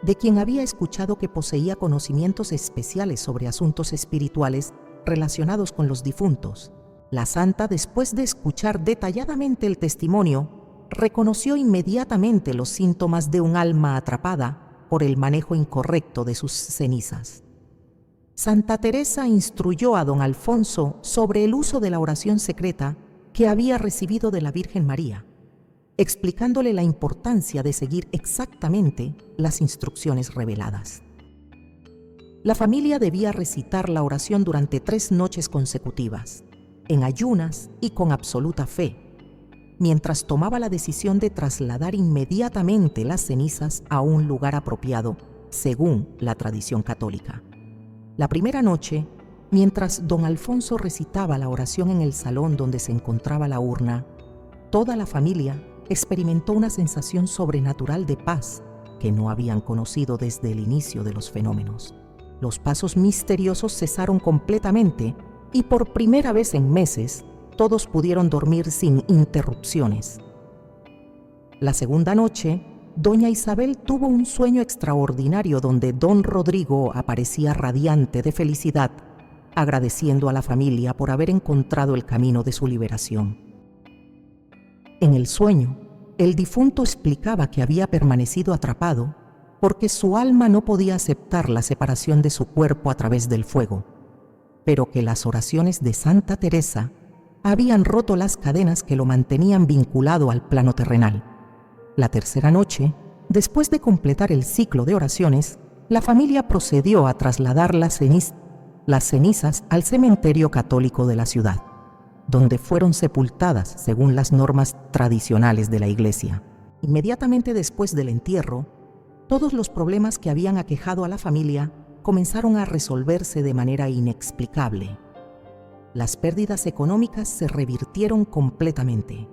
de quien había escuchado que poseía conocimientos especiales sobre asuntos espirituales relacionados con los difuntos. La santa, después de escuchar detalladamente el testimonio, reconoció inmediatamente los síntomas de un alma atrapada por el manejo incorrecto de sus cenizas. Santa Teresa instruyó a don Alfonso sobre el uso de la oración secreta que había recibido de la Virgen María, explicándole la importancia de seguir exactamente las instrucciones reveladas. La familia debía recitar la oración durante 3 noches consecutivas, en ayunas y con absoluta fe, mientras tomaba la decisión de trasladar inmediatamente las cenizas a un lugar apropiado, según la tradición católica. La primera noche, mientras don Alfonso recitaba la oración en el salón donde se encontraba la urna, toda la familia experimentó una sensación sobrenatural de paz que no habían conocido desde el inicio de los fenómenos. Los pasos misteriosos cesaron completamente y por primera vez en meses, todos pudieron dormir sin interrupciones. La segunda noche, doña Isabel tuvo un sueño extraordinario donde don Rodrigo aparecía radiante de felicidad, agradeciendo a la familia por haber encontrado el camino de su liberación. En el sueño, el difunto explicaba que había permanecido atrapado porque su alma no podía aceptar la separación de su cuerpo a través del fuego, pero que las oraciones de Santa Teresa habían roto las cadenas que lo mantenían vinculado al plano terrenal. La tercera noche, después de completar el ciclo de oraciones, la familia procedió a trasladar las las cenizas al cementerio católico de la ciudad, donde fueron sepultadas según las normas tradicionales de la iglesia. Inmediatamente después del entierro, todos los problemas que habían aquejado a la familia comenzaron a resolverse de manera inexplicable. Las pérdidas económicas se revirtieron completamente.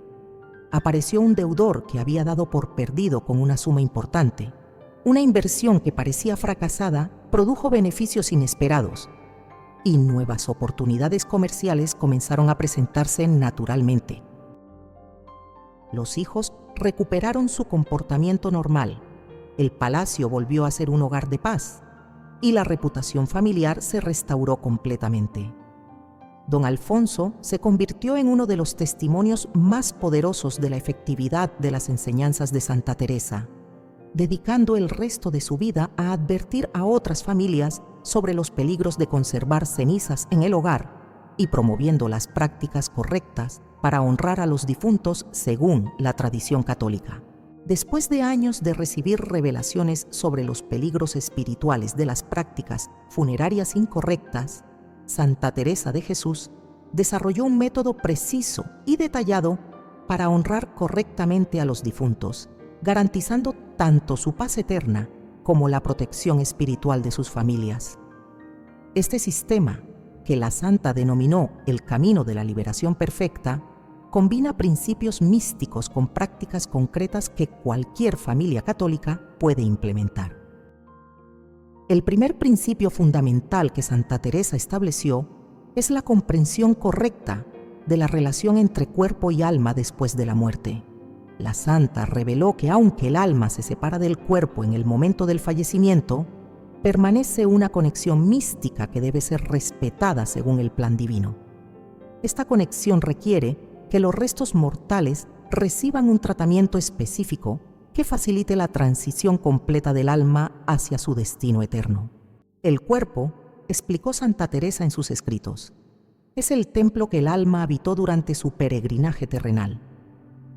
Apareció un deudor que había dado por perdido con una suma importante. Una inversión que parecía fracasada produjo beneficios inesperados y nuevas oportunidades comerciales comenzaron a presentarse naturalmente. Los hijos recuperaron su comportamiento normal, el palacio volvió a ser un hogar de paz y la reputación familiar se restauró completamente. Don Alfonso se convirtió en uno de los testimonios más poderosos de la efectividad de las enseñanzas de Santa Teresa, dedicando el resto de su vida a advertir a otras familias sobre los peligros de conservar cenizas en el hogar y promoviendo las prácticas correctas para honrar a los difuntos según la tradición católica. Después de años de recibir revelaciones sobre los peligros espirituales de las prácticas funerarias incorrectas, Santa Teresa de Jesús desarrolló un método preciso y detallado para honrar correctamente a los difuntos, garantizando tanto su paz eterna como la protección espiritual de sus familias. Este sistema, que la santa denominó el camino de la liberación perfecta, combina principios místicos con prácticas concretas que cualquier familia católica puede implementar. El primer principio fundamental que Santa Teresa estableció es la comprensión correcta de la relación entre cuerpo y alma después de la muerte. La santa reveló que aunque el alma se separa del cuerpo en el momento del fallecimiento, permanece una conexión mística que debe ser respetada según el plan divino. Esta conexión requiere que los restos mortales reciban un tratamiento específico que facilite la transición completa del alma hacia su destino eterno. El cuerpo, explicó Santa Teresa en sus escritos, es el templo que el alma habitó durante su peregrinaje terrenal.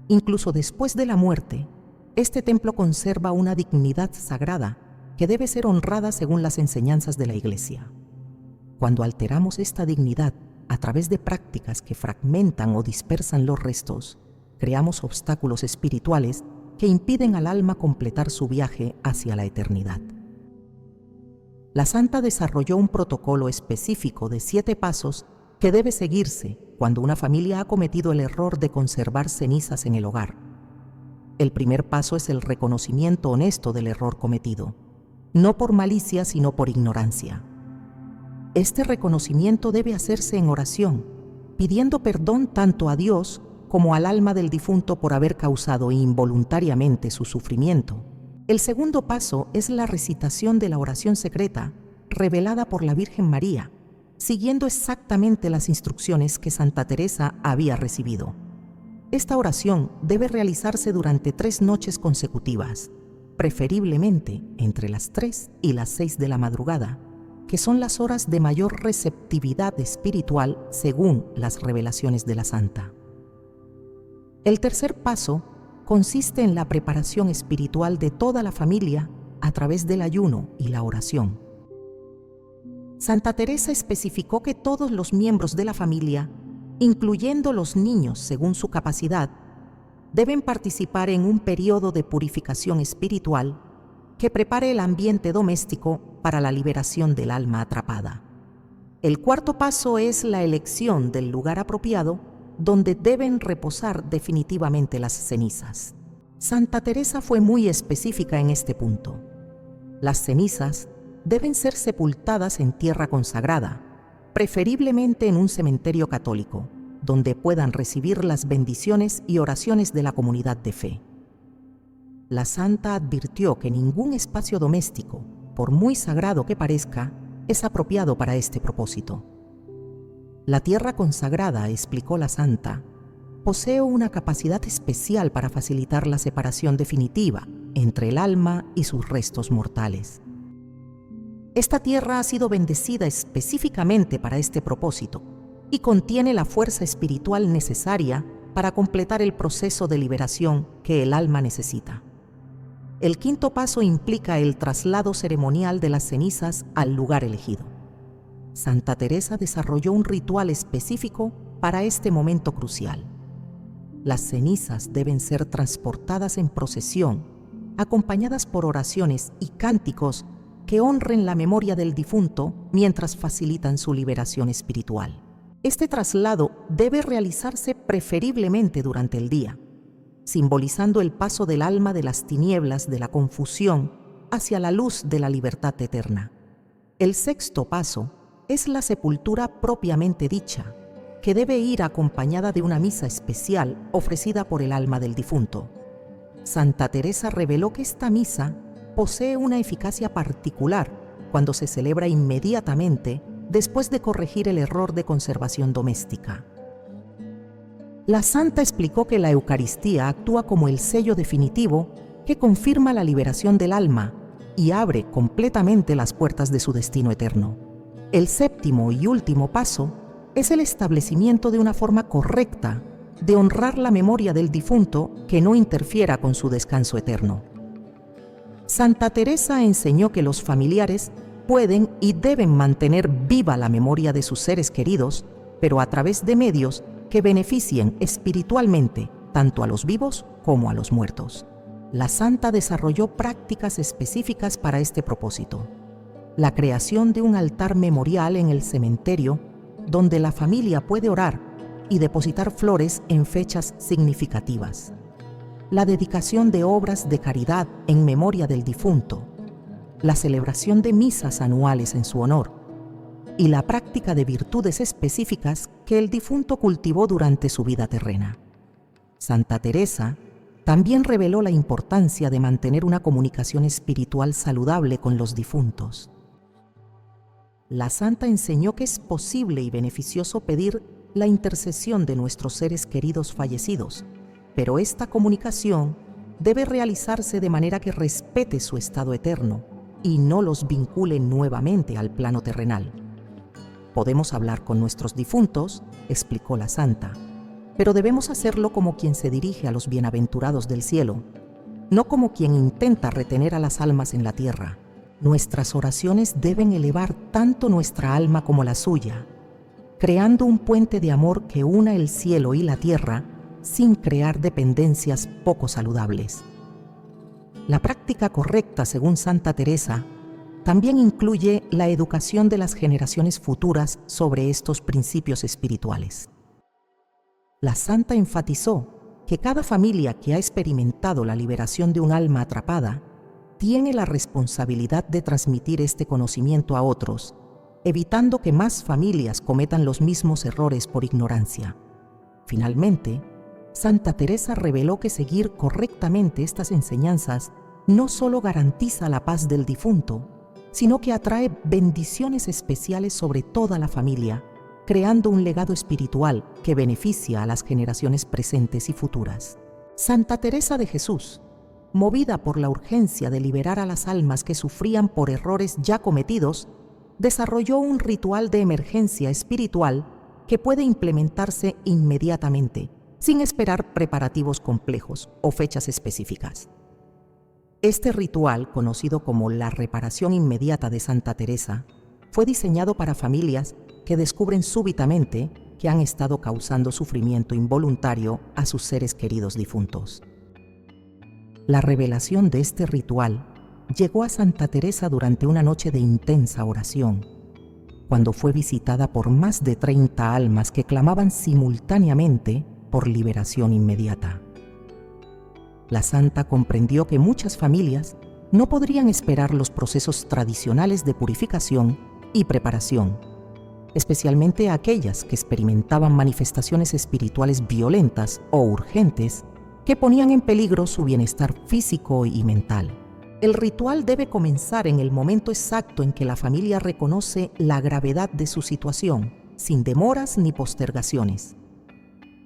Incluso después de la muerte, este templo conserva una dignidad sagrada que debe ser honrada según las enseñanzas de la Iglesia. Cuando alteramos esta dignidad a través de prácticas que fragmentan o dispersan los restos, creamos obstáculos espirituales que impiden al alma completar su viaje hacia la eternidad. La santa desarrolló un protocolo específico de 7 pasos que debe seguirse cuando una familia ha cometido el error de conservar cenizas en el hogar. El primer paso es el reconocimiento honesto del error cometido, no por malicia sino por ignorancia. Este reconocimiento debe hacerse en oración, pidiendo perdón tanto a Dios como al alma del difunto por haber causado involuntariamente su sufrimiento. El segundo paso es la recitación de la oración secreta revelada por la Virgen María, siguiendo exactamente las instrucciones que Santa Teresa había recibido. Esta oración debe realizarse durante 3 noches consecutivas, preferiblemente entre las 3 y las 6 de la madrugada, que son las horas de mayor receptividad espiritual según las revelaciones de la santa. El tercer paso consiste en la preparación espiritual de toda la familia a través del ayuno y la oración. Santa Teresa especificó que todos los miembros de la familia, incluyendo los niños según su capacidad, deben participar en un periodo de purificación espiritual que prepare el ambiente doméstico para la liberación del alma atrapada. El cuarto paso es la elección del lugar apropiado donde deben reposar definitivamente las cenizas. Santa Teresa fue muy específica en este punto. Las cenizas deben ser sepultadas en tierra consagrada, preferiblemente en un cementerio católico, donde puedan recibir las bendiciones y oraciones de la comunidad de fe. La santa advirtió que ningún espacio doméstico, por muy sagrado que parezca, es apropiado para este propósito. La tierra consagrada, explicó la santa, posee una capacidad especial para facilitar la separación definitiva entre el alma y sus restos mortales. Esta tierra ha sido bendecida específicamente para este propósito y contiene la fuerza espiritual necesaria para completar el proceso de liberación que el alma necesita. El quinto paso implica el traslado ceremonial de las cenizas al lugar elegido. Santa Teresa desarrolló un ritual específico para este momento crucial. Las cenizas deben ser transportadas en procesión, acompañadas por oraciones y cánticos que honren la memoria del difunto mientras facilitan su liberación espiritual. Este traslado debe realizarse preferiblemente durante el día, simbolizando el paso del alma de las tinieblas de la confusión hacia la luz de la libertad eterna. El sexto paso es la sepultura propiamente dicha, que debe ir acompañada de una misa especial ofrecida por el alma del difunto. Santa Teresa reveló que esta misa posee una eficacia particular cuando se celebra inmediatamente después de corregir el error de conservación doméstica. La santa explicó que la Eucaristía actúa como el sello definitivo que confirma la liberación del alma y abre completamente las puertas de su destino eterno. El séptimo y último paso es el establecimiento de una forma correcta de honrar la memoria del difunto que no interfiera con su descanso eterno. Santa Teresa enseñó que los familiares pueden y deben mantener viva la memoria de sus seres queridos, pero a través de medios que beneficien espiritualmente tanto a los vivos como a los muertos. La santa desarrolló prácticas específicas para este propósito. La creación de un altar memorial en el cementerio, donde la familia puede orar y depositar flores en fechas significativas. La dedicación de obras de caridad en memoria del difunto. La celebración de misas anuales en su honor. Y la práctica de virtudes específicas que el difunto cultivó durante su vida terrena. Santa Teresa también reveló la importancia de mantener una comunicación espiritual saludable con los difuntos. La santa enseñó que es posible y beneficioso pedir la intercesión de nuestros seres queridos fallecidos, pero esta comunicación debe realizarse de manera que respete su estado eterno y no los vincule nuevamente al plano terrenal. Podemos hablar con nuestros difuntos, explicó la santa, pero debemos hacerlo como quien se dirige a los bienaventurados del cielo, no como quien intenta retener a las almas en la tierra. Nuestras oraciones deben elevar tanto nuestra alma como la suya, creando un puente de amor que una el cielo y la tierra sin crear dependencias poco saludables. La práctica correcta, según Santa Teresa, también incluye la educación de las generaciones futuras sobre estos principios espirituales. La santa enfatizó que cada familia que ha experimentado la liberación de un alma atrapada tiene la responsabilidad de transmitir este conocimiento a otros, evitando que más familias cometan los mismos errores por ignorancia. Finalmente, Santa Teresa reveló que seguir correctamente estas enseñanzas no solo garantiza la paz del difunto, sino que atrae bendiciones especiales sobre toda la familia, creando un legado espiritual que beneficia a las generaciones presentes y futuras. Santa Teresa de Jesús, movida por la urgencia de liberar a las almas que sufrían por errores ya cometidos, desarrolló un ritual de emergencia espiritual que puede implementarse inmediatamente, sin esperar preparativos complejos o fechas específicas. Este ritual, conocido como la reparación inmediata de Santa Teresa, fue diseñado para familias que descubren súbitamente que han estado causando sufrimiento involuntario a sus seres queridos difuntos. La revelación de este ritual llegó a Santa Teresa durante una noche de intensa oración, cuando fue visitada por más de 30 almas que clamaban simultáneamente por liberación inmediata. La santa comprendió que muchas familias no podrían esperar los procesos tradicionales de purificación y preparación, especialmente aquellas que experimentaban manifestaciones espirituales violentas o urgentes que ponían en peligro su bienestar físico y mental. El ritual debe comenzar en el momento exacto en que la familia reconoce la gravedad de su situación, sin demoras ni postergaciones.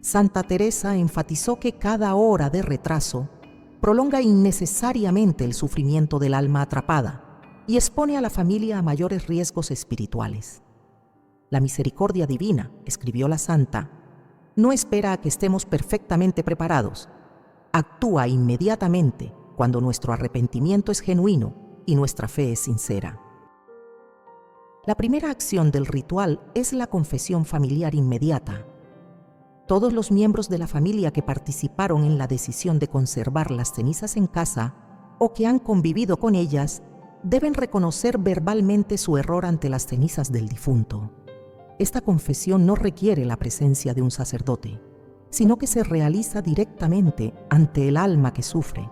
Santa Teresa enfatizó que cada hora de retraso prolonga innecesariamente el sufrimiento del alma atrapada y expone a la familia a mayores riesgos espirituales. La misericordia divina, escribió la santa, no espera a que estemos perfectamente preparados. Actúa inmediatamente cuando nuestro arrepentimiento es genuino y nuestra fe es sincera. La primera acción del ritual es la confesión familiar inmediata. Todos los miembros de la familia que participaron en la decisión de conservar las cenizas en casa o que han convivido con ellas deben reconocer verbalmente su error ante las cenizas del difunto. Esta confesión no requiere la presencia de un sacerdote, sino que se realiza directamente ante el alma que sufre,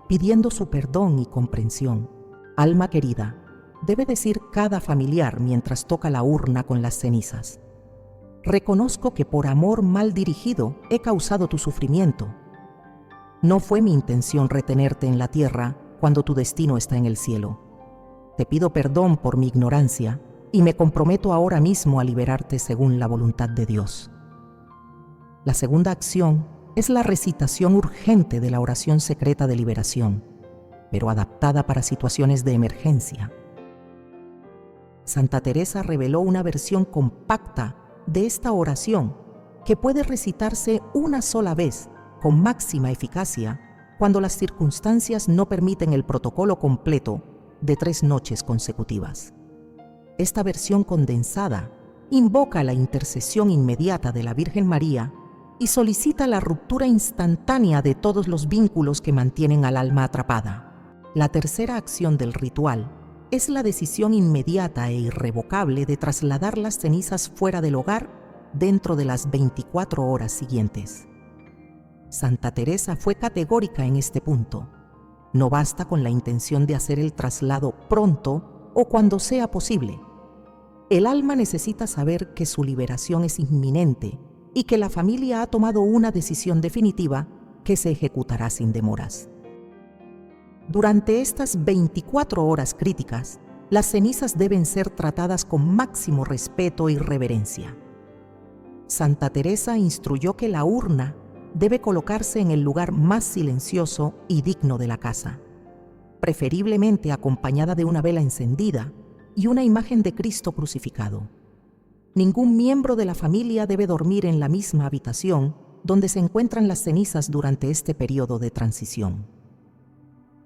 pidiendo su perdón y comprensión. Alma querida, debe decir cada familiar mientras toca la urna con las cenizas. Reconozco que por amor mal dirigido he causado tu sufrimiento. No fue mi intención retenerte en la tierra cuando tu destino está en el cielo. Te pido perdón por mi ignorancia y me comprometo ahora mismo a liberarte según la voluntad de Dios. La segunda acción es la recitación urgente de la oración secreta de liberación, pero adaptada para situaciones de emergencia. Santa Teresa reveló una versión compacta de esta oración que puede recitarse una sola vez con máxima eficacia cuando las circunstancias no permiten el protocolo completo de 3 noches consecutivas. Esta versión condensada invoca la intercesión inmediata de la Virgen María y solicita la ruptura instantánea de todos los vínculos que mantienen al alma atrapada. La tercera acción del ritual es la decisión inmediata e irrevocable de trasladar las cenizas fuera del hogar dentro de las 24 horas siguientes. Santa Teresa fue categórica en este punto. No basta con la intención de hacer el traslado pronto o cuando sea posible. El alma necesita saber que su liberación es inminente y que la familia ha tomado una decisión definitiva que se ejecutará sin demoras. Durante estas 24 horas críticas, las cenizas deben ser tratadas con máximo respeto y reverencia. Santa Teresa instruyó que la urna debe colocarse en el lugar más silencioso y digno de la casa, preferiblemente acompañada de una vela encendida y una imagen de Cristo crucificado. Ningún miembro de la familia debe dormir en la misma habitación donde se encuentran las cenizas durante este periodo de transición.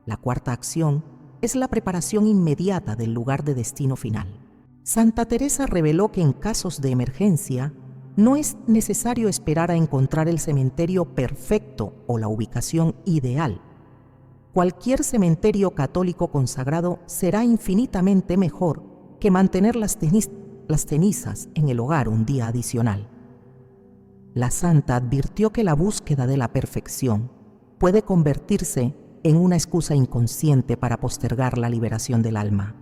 La cuarta acción es la preparación inmediata del lugar de destino final. Santa Teresa reveló que en casos de emergencia no es necesario esperar a encontrar el cementerio perfecto o la ubicación ideal. Cualquier cementerio católico consagrado será infinitamente mejor que mantener las cenizas en el hogar un día adicional. La santa advirtió que la búsqueda de la perfección puede convertirse en una excusa inconsciente para postergar la liberación del alma.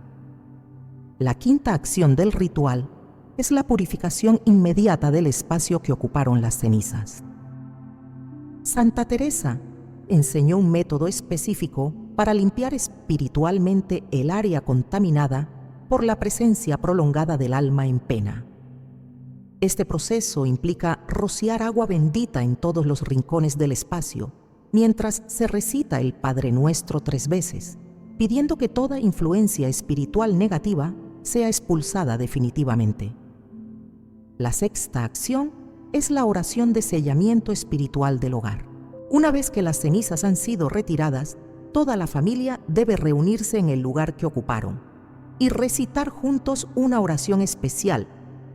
La quinta acción del ritual es la purificación inmediata del espacio que ocuparon las cenizas. Santa Teresa enseñó un método específico para limpiar espiritualmente el área contaminada por la presencia prolongada del alma en pena. Este proceso implica rociar agua bendita en todos los rincones del espacio, mientras se recita el Padre Nuestro 3 veces, pidiendo que toda influencia espiritual negativa sea expulsada definitivamente. La sexta acción es la oración de sellamiento espiritual del hogar. Una vez que las cenizas han sido retiradas, toda la familia debe reunirse en el lugar que ocuparon y recitar juntos una oración especial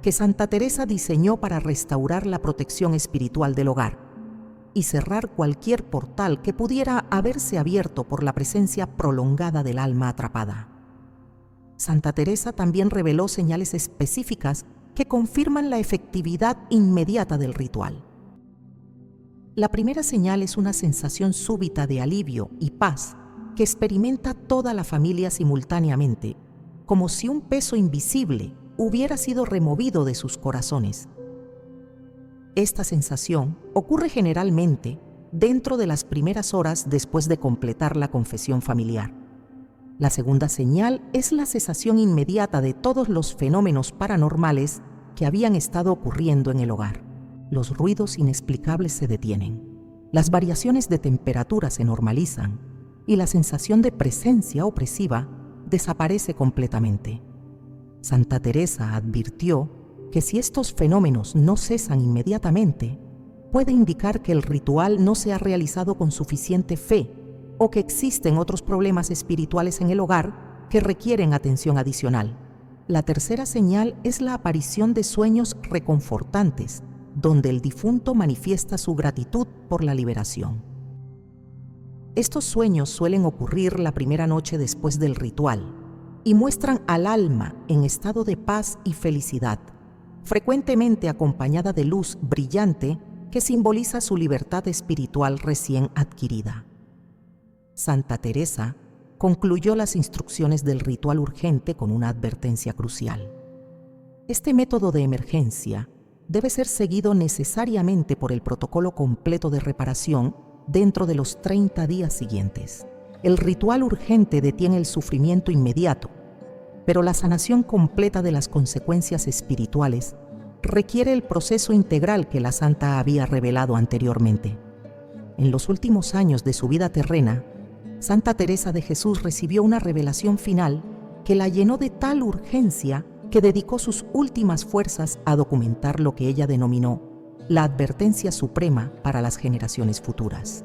que Santa Teresa diseñó para restaurar la protección espiritual del hogar y cerrar cualquier portal que pudiera haberse abierto por la presencia prolongada del alma atrapada. Santa Teresa también reveló señales específicas que confirman la efectividad inmediata del ritual. La primera señal es una sensación súbita de alivio y paz que experimenta toda la familia simultáneamente, como si un peso invisible hubiera sido removido de sus corazones. Esta sensación ocurre generalmente dentro de las primeras horas después de completar la confesión familiar. La segunda señal es la cesación inmediata de todos los fenómenos paranormales que habían estado ocurriendo en el hogar. Los ruidos inexplicables se detienen, las variaciones de temperatura se normalizan y la sensación de presencia opresiva desaparece completamente. Santa Teresa advirtió que si estos fenómenos no cesan inmediatamente, puede indicar que el ritual no se ha realizado con suficiente fe o que existen otros problemas espirituales en el hogar que requieren atención adicional. La tercera señal es la aparición de sueños reconfortantes, donde el difunto manifiesta su gratitud por la liberación. Estos sueños suelen ocurrir la primera noche después del ritual y muestran al alma en estado de paz y felicidad, frecuentemente acompañada de luz brillante que simboliza su libertad espiritual recién adquirida. Santa Teresa concluyó las instrucciones del ritual urgente con una advertencia crucial. Este método de emergencia debe ser seguido necesariamente por el protocolo completo de reparación dentro de los 30 días siguientes. El ritual urgente detiene el sufrimiento inmediato, pero la sanación completa de las consecuencias espirituales requiere el proceso integral que la santa había revelado anteriormente. En los últimos años de su vida terrena, Santa Teresa de Jesús recibió una revelación final que la llenó de tal urgencia que dedicó sus últimas fuerzas a documentar lo que ella denominó la advertencia suprema para las generaciones futuras.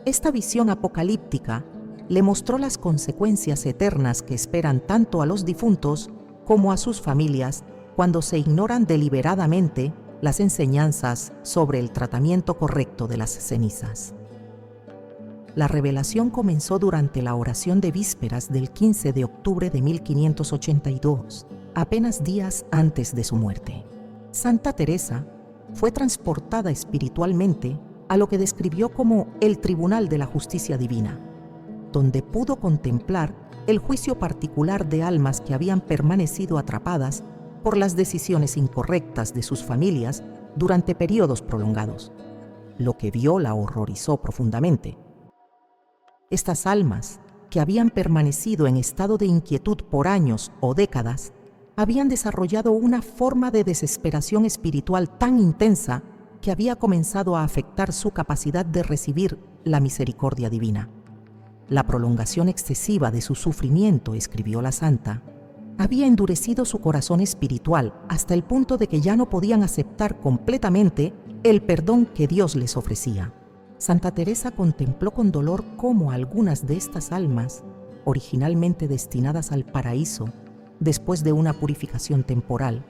Esta visión apocalíptica le mostró las consecuencias eternas que esperan tanto a los difuntos como a sus familias cuando se ignoran deliberadamente las enseñanzas sobre el tratamiento correcto de las cenizas. La revelación comenzó durante la oración de vísperas del 15 de octubre de 1582, apenas días antes de su muerte. Santa Teresa fue transportada espiritualmente a lo que describió como el Tribunal de la Justicia Divina, donde pudo contemplar el juicio particular de almas que habían permanecido atrapadas por las decisiones incorrectas de sus familias durante periodos prolongados. Lo que vio la horrorizó profundamente. Estas almas, que habían permanecido en estado de inquietud por años o décadas, habían desarrollado una forma de desesperación espiritual tan intensa que había comenzado a afectar su capacidad de recibir la misericordia divina. La prolongación excesiva de su sufrimiento, escribió la santa, había endurecido su corazón espiritual hasta el punto de que ya no podían aceptar completamente el perdón que Dios les ofrecía. Santa Teresa contempló con dolor cómo algunas de estas almas, originalmente destinadas al paraíso, después de una purificación temporal,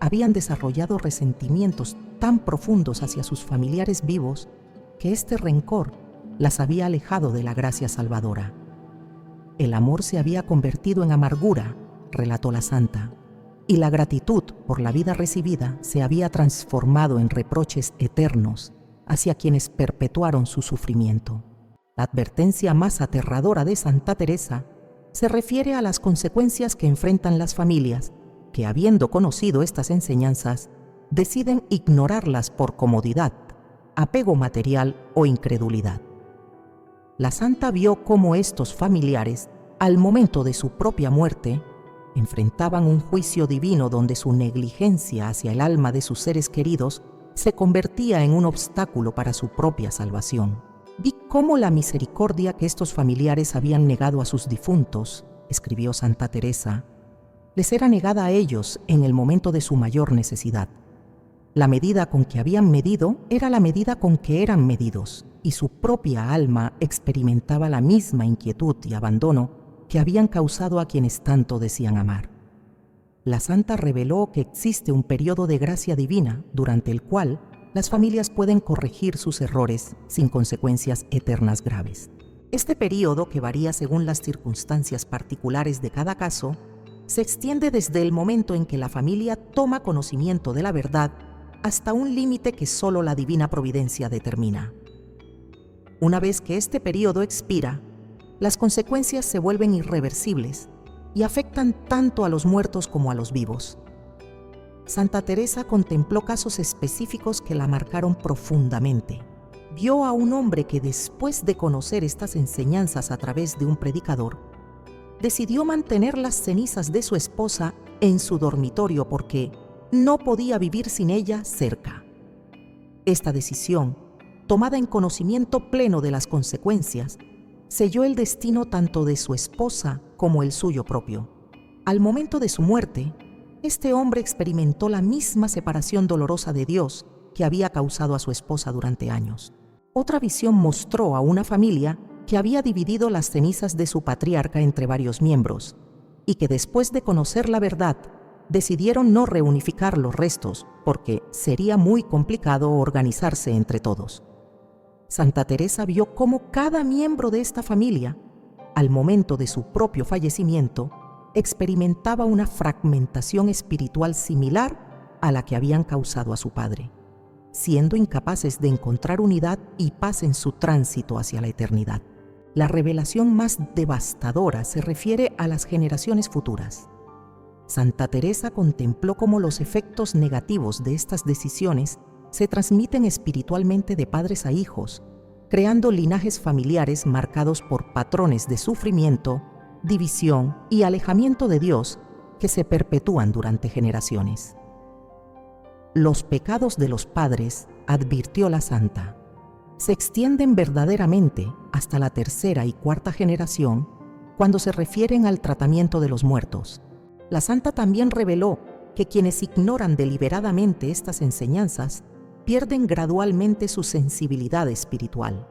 habían desarrollado resentimientos tan profundos hacia sus familiares vivos que este rencor las había alejado de la gracia salvadora. El amor se había convertido en amargura, relató la santa, y la gratitud por la vida recibida se había transformado en reproches eternos hacia quienes perpetuaron su sufrimiento. La advertencia más aterradora de Santa Teresa se refiere a las consecuencias que enfrentan las familias que, habiendo conocido estas enseñanzas, deciden ignorarlas por comodidad, apego material o incredulidad. La santa vio cómo estos familiares, al momento de su propia muerte, enfrentaban un juicio divino donde su negligencia hacia el alma de sus seres queridos se convertía en un obstáculo para su propia salvación. Vi cómo la misericordia que estos familiares habían negado a sus difuntos, escribió Santa Teresa, les era negada a ellos en el momento de su mayor necesidad. La medida con que habían medido era la medida con que eran medidos, y su propia alma experimentaba la misma inquietud y abandono que habían causado a quienes tanto decían amar. La santa reveló que existe un periodo de gracia divina durante el cual las familias pueden corregir sus errores sin consecuencias eternas graves. Este periodo, que varía según las circunstancias particulares de cada caso, se extiende desde el momento en que la familia toma conocimiento de la verdad hasta un límite que solo la divina providencia determina. Una vez que este periodo expira, las consecuencias se vuelven irreversibles y afectan tanto a los muertos como a los vivos. Santa Teresa contempló casos específicos que la marcaron profundamente. Vio a un hombre que, después de conocer estas enseñanzas a través de un predicador, decidió mantener las cenizas de su esposa en su dormitorio porque no podía vivir sin ella cerca. Esta decisión, tomada en conocimiento pleno de las consecuencias, selló el destino tanto de su esposa como el suyo propio. Al momento de su muerte, este hombre experimentó la misma separación dolorosa de Dios que había causado a su esposa durante años. Otra visión mostró a una familia que había dividido las cenizas de su patriarca entre varios miembros y que después de conocer la verdad, decidieron no reunificar los restos porque sería muy complicado organizarse entre todos. Santa Teresa vio cómo cada miembro de esta familia, al momento de su propio fallecimiento, experimentaba una fragmentación espiritual similar a la que habían causado a su padre, siendo incapaces de encontrar unidad y paz en su tránsito hacia la eternidad. La revelación más devastadora se refiere a las generaciones futuras. Santa Teresa contempló cómo los efectos negativos de estas decisiones se transmiten espiritualmente de padres a hijos, creando linajes familiares marcados por patrones de sufrimiento, división y alejamiento de Dios que se perpetúan durante generaciones. Los pecados de los padres, advirtió la santa, se extienden verdaderamente hasta la tercera y cuarta generación cuando se refieren al tratamiento de los muertos. La santa también reveló que quienes ignoran deliberadamente estas enseñanzas pierden gradualmente su sensibilidad espiritual,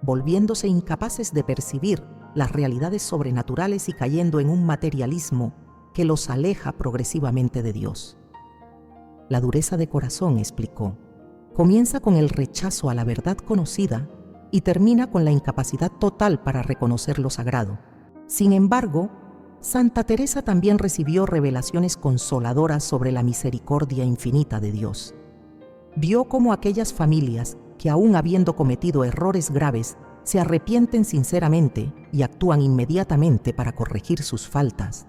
volviéndose incapaces de percibir las realidades sobrenaturales y cayendo en un materialismo que los aleja progresivamente de Dios. La dureza de corazón, explicó, comienza con el rechazo a la verdad conocida y termina con la incapacidad total para reconocer lo sagrado. Sin embargo, Santa Teresa también recibió revelaciones consoladoras sobre la misericordia infinita de Dios. Vio cómo aquellas familias que, aún habiendo cometido errores graves, se arrepienten sinceramente y actúan inmediatamente para corregir sus faltas,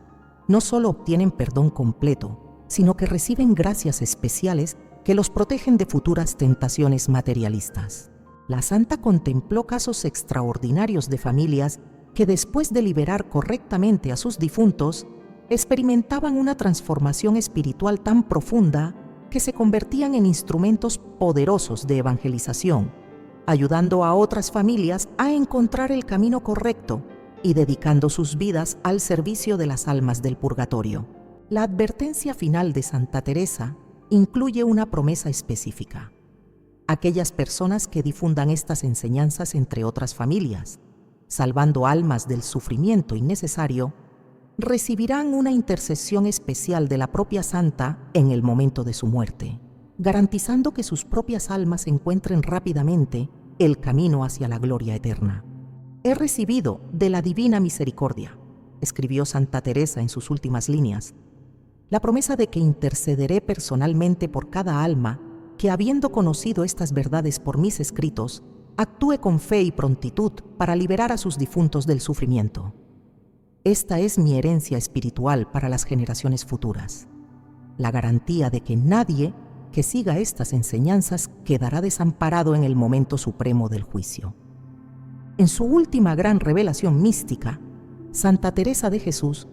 no solo obtienen perdón completo, sino que reciben gracias especiales que los protegen de futuras tentaciones materialistas. La santa contempló casos extraordinarios de familias que después de liberar correctamente a sus difuntos, experimentaban una transformación espiritual tan profunda que se convertían en instrumentos poderosos de evangelización, ayudando a otras familias a encontrar el camino correcto y dedicando sus vidas al servicio de las almas del purgatorio. La advertencia final de Santa Teresa incluye una promesa específica. Aquellas personas que difundan estas enseñanzas entre otras familias, salvando almas del sufrimiento innecesario, recibirán una intercesión especial de la propia santa en el momento de su muerte, garantizando que sus propias almas encuentren rápidamente el camino hacia la gloria eterna. He recibido de la divina misericordia, escribió Santa Teresa en sus últimas líneas, la promesa de que intercederé personalmente por cada alma que, habiendo conocido estas verdades por mis escritos, actúe con fe y prontitud para liberar a sus difuntos del sufrimiento. Esta es mi herencia espiritual para las generaciones futuras, la garantía de que nadie que siga estas enseñanzas quedará desamparado en el momento supremo del juicio. En su última gran revelación mística, Santa Teresa de Jesús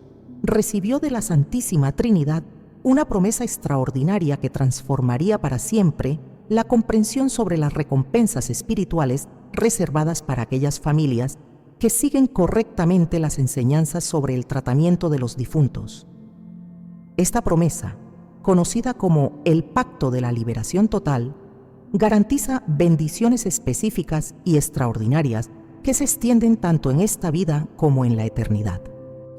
recibió de la Santísima Trinidad una promesa extraordinaria que transformaría para siempre la comprensión sobre las recompensas espirituales reservadas para aquellas familias que siguen correctamente las enseñanzas sobre el tratamiento de los difuntos. Esta promesa, conocida como el Pacto de la Liberación Total, garantiza bendiciones específicas y extraordinarias que se extienden tanto en esta vida como en la eternidad.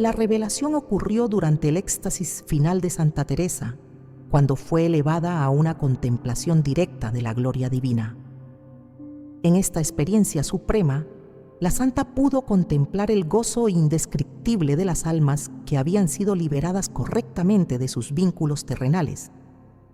La revelación ocurrió durante el éxtasis final de Santa Teresa, cuando fue elevada a una contemplación directa de la gloria divina. En esta experiencia suprema, la santa pudo contemplar el gozo indescriptible de las almas que habían sido liberadas correctamente de sus vínculos terrenales,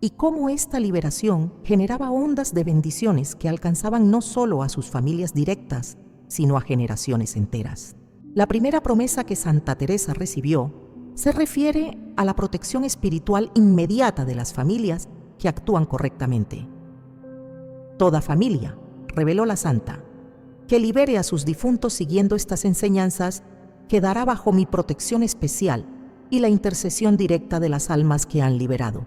y cómo esta liberación generaba ondas de bendiciones que alcanzaban no solo a sus familias directas, sino a generaciones enteras. La primera promesa que Santa Teresa recibió se refiere a la protección espiritual inmediata de las familias que actúan correctamente. Toda familia, reveló la santa, que libere a sus difuntos siguiendo estas enseñanzas, quedará bajo mi protección especial y la intercesión directa de las almas que han liberado.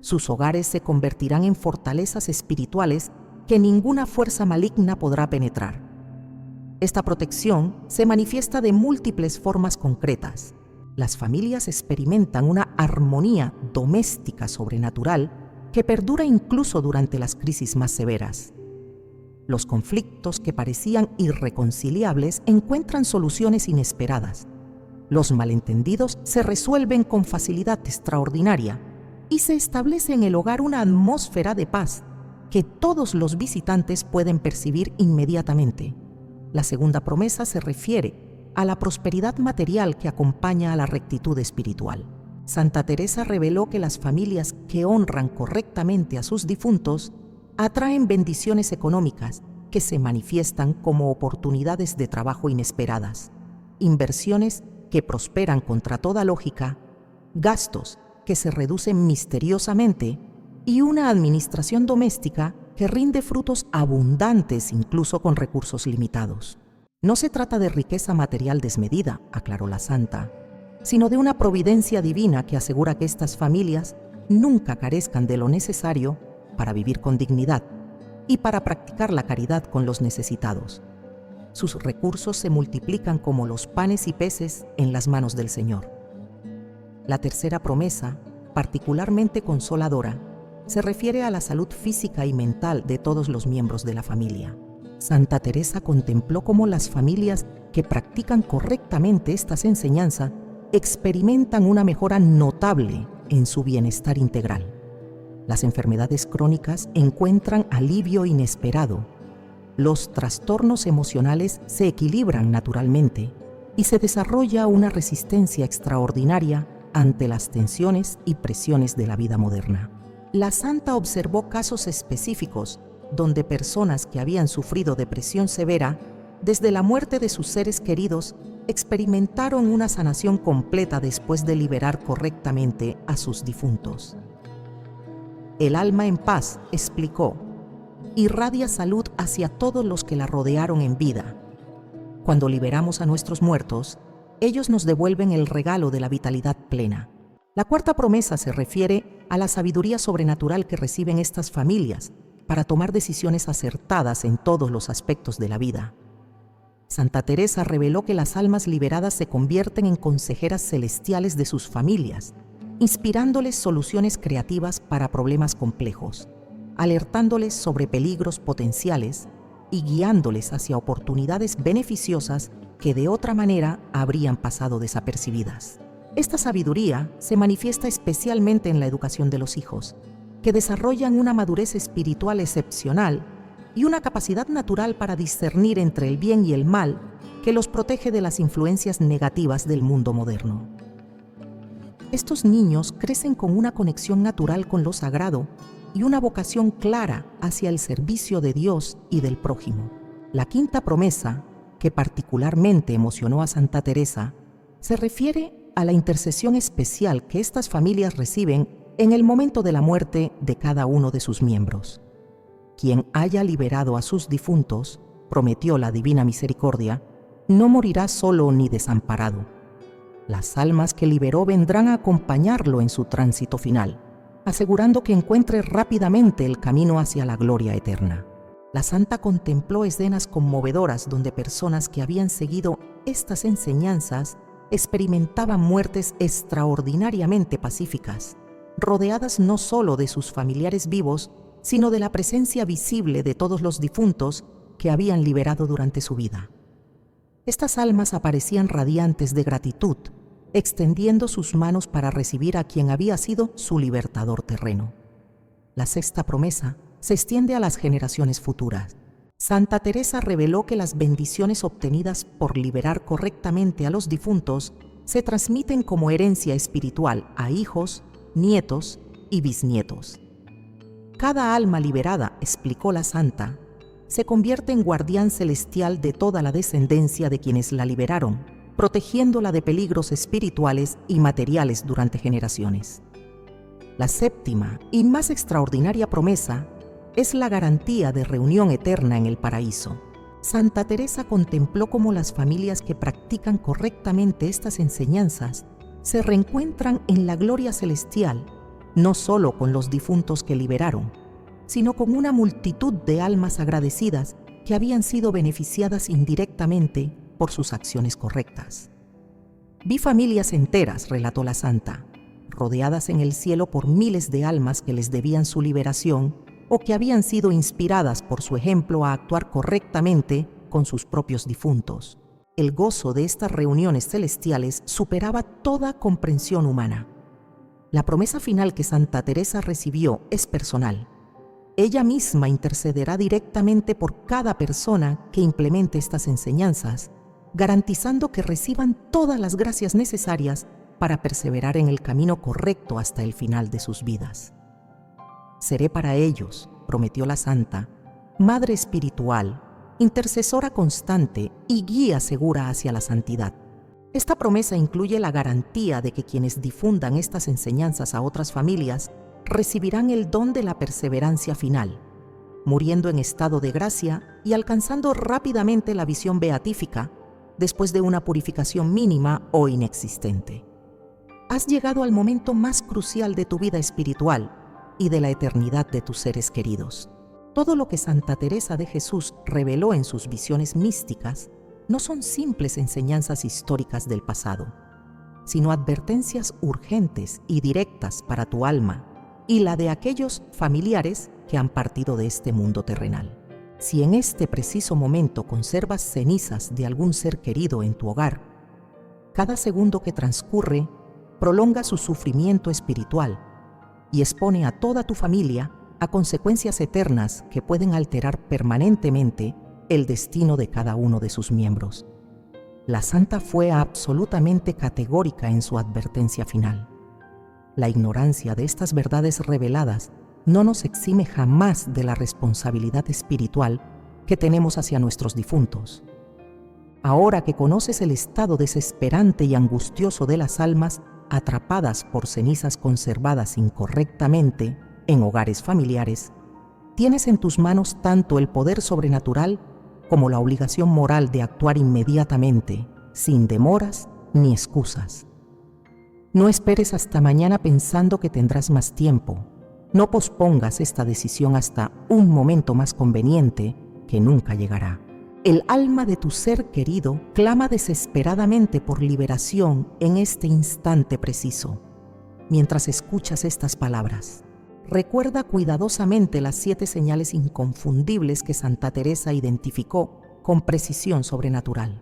Sus hogares se convertirán en fortalezas espirituales que ninguna fuerza maligna podrá penetrar. Esta protección se manifiesta de múltiples formas concretas. Las familias experimentan una armonía doméstica sobrenatural que perdura incluso durante las crisis más severas. Los conflictos que parecían irreconciliables encuentran soluciones inesperadas. Los malentendidos se resuelven con facilidad extraordinaria y se establece en el hogar una atmósfera de paz que todos los visitantes pueden percibir inmediatamente. La segunda promesa se refiere a la prosperidad material que acompaña a la rectitud espiritual. Santa Teresa reveló que las familias que honran correctamente a sus difuntos atraen bendiciones económicas que se manifiestan como oportunidades de trabajo inesperadas, inversiones que prosperan contra toda lógica, gastos que se reducen misteriosamente y una administración doméstica que rinde frutos abundantes incluso con recursos limitados. No se trata de riqueza material desmedida, aclaró la santa, sino de una providencia divina que asegura que estas familias nunca carezcan de lo necesario para vivir con dignidad y para practicar la caridad con los necesitados. Sus recursos se multiplican como los panes y peces en las manos del Señor. La tercera promesa, particularmente consoladora, se refiere a la salud física y mental de todos los miembros de la familia. Santa Teresa contempló cómo las familias que practican correctamente estas enseñanzas experimentan una mejora notable en su bienestar integral. Las enfermedades crónicas encuentran alivio inesperado. Los trastornos emocionales se equilibran naturalmente y se desarrolla una resistencia extraordinaria ante las tensiones y presiones de la vida moderna. La santa observó casos específicos donde personas que habían sufrido depresión severa desde la muerte de sus seres queridos experimentaron una sanación completa después de liberar correctamente a sus difuntos. El alma en paz, explicó, irradia salud hacia todos los que la rodearon en vida. Cuando liberamos a nuestros muertos, ellos nos devuelven el regalo de la vitalidad plena. La cuarta promesa se refiere a la sabiduría sobrenatural que reciben estas familias para tomar decisiones acertadas en todos los aspectos de la vida. Santa Teresa reveló que las almas liberadas se convierten en consejeras celestiales de sus familias, inspirándoles soluciones creativas para problemas complejos, alertándoles sobre peligros potenciales y guiándoles hacia oportunidades beneficiosas que de otra manera habrían pasado desapercibidas. Esta sabiduría se manifiesta especialmente en la educación de los hijos, que desarrollan una madurez espiritual excepcional y una capacidad natural para discernir entre el bien y el mal que los protege de las influencias negativas del mundo moderno. Estos niños crecen con una conexión natural con lo sagrado y una vocación clara hacia el servicio de Dios y del prójimo. La quinta promesa, que particularmente emocionó a Santa Teresa, se refiere a la intercesión especial que estas familias reciben en el momento de la muerte de cada uno de sus miembros. Quien haya liberado a sus difuntos, prometió la Divina Misericordia, no morirá solo ni desamparado. Las almas que liberó vendrán a acompañarlo en su tránsito final, asegurando que encuentre rápidamente el camino hacia la gloria eterna. La santa contempló escenas conmovedoras donde personas que habían seguido estas enseñanzas experimentaban muertes extraordinariamente pacíficas, rodeadas no solo de sus familiares vivos, sino de la presencia visible de todos los difuntos que habían liberado durante su vida. Estas almas aparecían radiantes de gratitud, extendiendo sus manos para recibir a quien había sido su libertador terreno. La sexta promesa se extiende a las generaciones futuras. Santa Teresa reveló que las bendiciones obtenidas por liberar correctamente a los difuntos se transmiten como herencia espiritual a hijos, nietos y bisnietos. Cada alma liberada, explicó la santa, se convierte en guardián celestial de toda la descendencia de quienes la liberaron, protegiéndola de peligros espirituales y materiales durante generaciones. La séptima y más extraordinaria promesa es la garantía de reunión eterna en el paraíso. Santa Teresa contempló cómo las familias que practican correctamente estas enseñanzas se reencuentran en la gloria celestial, no solo con los difuntos que liberaron, sino con una multitud de almas agradecidas que habían sido beneficiadas indirectamente por sus acciones correctas. Vi familias enteras, relató la santa, rodeadas en el cielo por miles de almas que les debían su liberación o que habían sido inspiradas por su ejemplo a actuar correctamente con sus propios difuntos. El gozo de estas reuniones celestiales superaba toda comprensión humana. La promesa final que Santa Teresa recibió es personal. Ella misma intercederá directamente por cada persona que implemente estas enseñanzas, garantizando que reciban todas las gracias necesarias para perseverar en el camino correcto hasta el final de sus vidas. Seré para ellos, prometió la santa, madre espiritual, intercesora constante y guía segura hacia la santidad. Esta promesa incluye la garantía de que quienes difundan estas enseñanzas a otras familias recibirán el don de la perseverancia final, muriendo en estado de gracia y alcanzando rápidamente la visión beatífica después de una purificación mínima o inexistente. Has llegado al momento más crucial de tu vida espiritual y de la eternidad de tus seres queridos. Todo lo que Santa Teresa de Jesús reveló en sus visiones místicas no son simples enseñanzas históricas del pasado, sino advertencias urgentes y directas para tu alma y la de aquellos familiares que han partido de este mundo terrenal. Si en este preciso momento conservas cenizas de algún ser querido en tu hogar, cada segundo que transcurre prolonga su sufrimiento espiritual y expone a toda tu familia a consecuencias eternas que pueden alterar permanentemente el destino de cada uno de sus miembros. La santa fue absolutamente categórica en su advertencia final. La ignorancia de estas verdades reveladas no nos exime jamás de la responsabilidad espiritual que tenemos hacia nuestros difuntos. Ahora que conoces el estado desesperante y angustioso de las almas atrapadas por cenizas conservadas incorrectamente en hogares familiares, tienes en tus manos tanto el poder sobrenatural como la obligación moral de actuar inmediatamente, sin demoras ni excusas. No esperes hasta mañana pensando que tendrás más tiempo. No pospongas esta decisión hasta un momento más conveniente que nunca llegará. El alma de tu ser querido clama desesperadamente por liberación en este instante preciso. Mientras escuchas estas palabras, recuerda cuidadosamente las 7 señales inconfundibles que Santa Teresa identificó con precisión sobrenatural.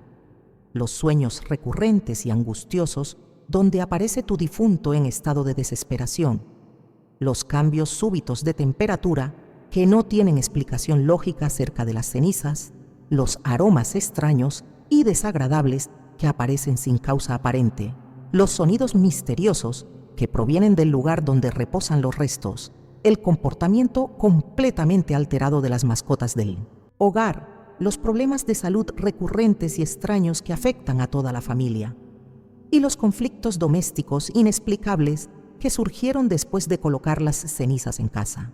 Los sueños recurrentes y angustiosos donde aparece tu difunto en estado de desesperación, los cambios súbitos de temperatura que no tienen explicación lógica acerca de las cenizas, los aromas extraños y desagradables que aparecen sin causa aparente, los sonidos misteriosos que provienen del lugar donde reposan los restos, el comportamiento completamente alterado de las mascotas del hogar, los problemas de salud recurrentes y extraños que afectan a toda la familia, y los conflictos domésticos inexplicables que surgieron después de colocar las cenizas en casa.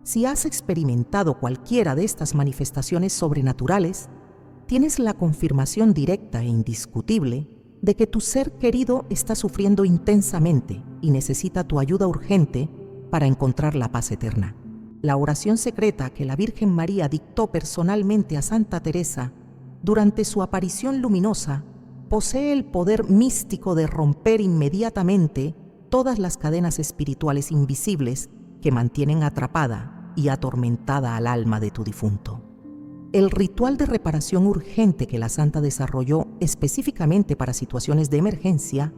Si has experimentado cualquiera de estas manifestaciones sobrenaturales, tienes la confirmación directa e indiscutible de que tu ser querido está sufriendo intensamente y necesita tu ayuda urgente para encontrar la paz eterna. La oración secreta que la Virgen María dictó personalmente a Santa Teresa durante su aparición luminosa posee el poder místico de romper inmediatamente todas las cadenas espirituales invisibles que mantienen atrapada y atormentada al alma de tu difunto. El ritual de reparación urgente que la santa desarrolló específicamente para situaciones de emergencia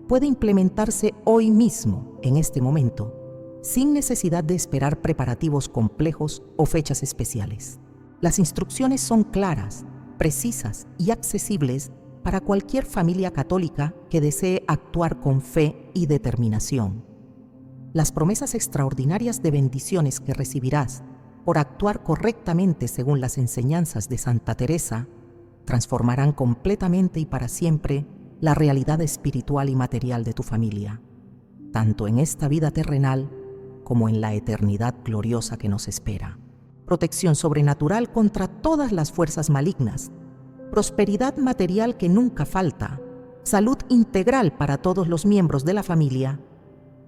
puede implementarse hoy mismo, en este momento, sin necesidad de esperar preparativos complejos o fechas especiales. Las instrucciones son claras, precisas y accesibles para cualquier familia católica que desee actuar con fe y determinación. Las promesas extraordinarias de bendiciones que recibirás por actuar correctamente según las enseñanzas de Santa Teresa transformarán completamente y para siempre la realidad espiritual y material de tu familia, tanto en esta vida terrenal como en la eternidad gloriosa que nos espera. Protección sobrenatural contra todas las fuerzas malignas, prosperidad material que nunca falta, salud integral para todos los miembros de la familia,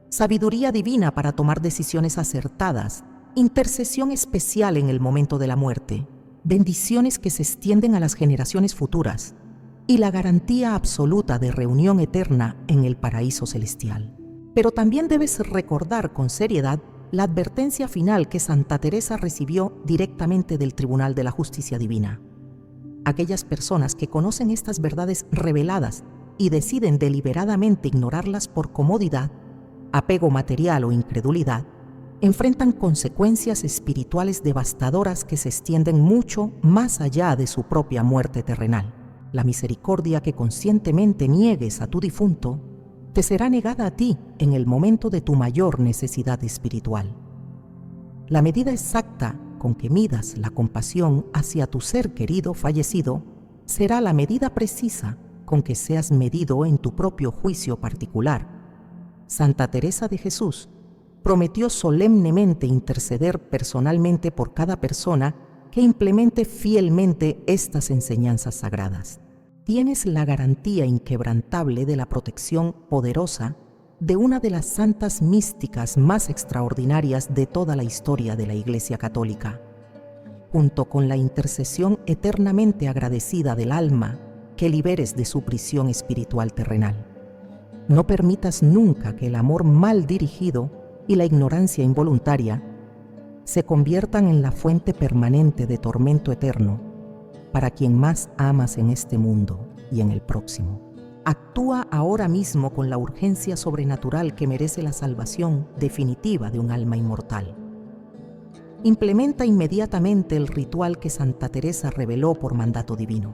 sabiduría divina para tomar decisiones acertadas, intercesión especial en el momento de la muerte, bendiciones que se extienden a las generaciones futuras y la garantía absoluta de reunión eterna en el paraíso celestial. Pero también debes recordar con seriedad la advertencia final que Santa Teresa recibió directamente del Tribunal de la Justicia Divina. Aquellas personas que conocen estas verdades reveladas y deciden deliberadamente ignorarlas por comodidad, apego material o incredulidad, enfrentan consecuencias espirituales devastadoras que se extienden mucho más allá de su propia muerte terrenal. La misericordia que conscientemente niegues a tu difunto te será negada a ti en el momento de tu mayor necesidad espiritual. La medida exacta con que midas la compasión hacia tu ser querido fallecido será la medida precisa con que seas medido en tu propio juicio particular. Santa Teresa de Jesús prometió solemnemente interceder personalmente por cada persona que implemente fielmente estas enseñanzas sagradas. Tienes la garantía inquebrantable de la protección poderosa de una de las santas místicas más extraordinarias de toda la historia de la Iglesia Católica, junto con la intercesión eternamente agradecida del alma que liberes de su prisión espiritual terrenal. No permitas nunca que el amor mal dirigido y la ignorancia involuntaria se conviertan en la fuente permanente de tormento eterno para quien más amas en este mundo y en el próximo. Actúa ahora mismo con la urgencia sobrenatural que merece la salvación definitiva de un alma inmortal. Implementa inmediatamente el ritual que Santa Teresa reveló por mandato divino.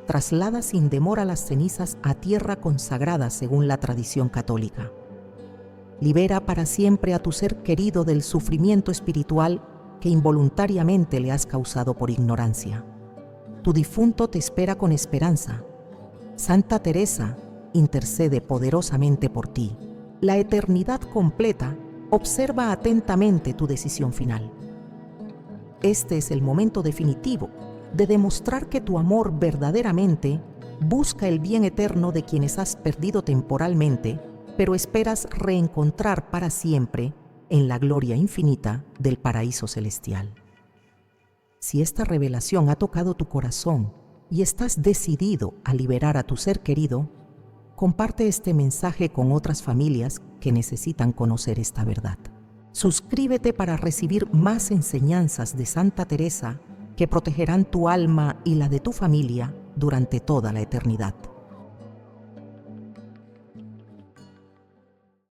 Traslada sin demora las cenizas a tierra consagrada según la tradición católica. Libera para siempre a tu ser querido del sufrimiento espiritual que involuntariamente le has causado por ignorancia. Tu difunto te espera con esperanza. Santa Teresa intercede poderosamente por ti. La eternidad completa observa atentamente tu decisión final. Este es el momento definitivo de demostrar que tu amor verdaderamente busca el bien eterno de quienes has perdido temporalmente, pero esperas reencontrar para siempre en la gloria infinita del paraíso celestial. Si esta revelación ha tocado tu corazón y estás decidido a liberar a tu ser querido, comparte este mensaje con otras familias que necesitan conocer esta verdad. Suscríbete para recibir más enseñanzas de Santa Teresa que protegerán tu alma y la de tu familia durante toda la eternidad.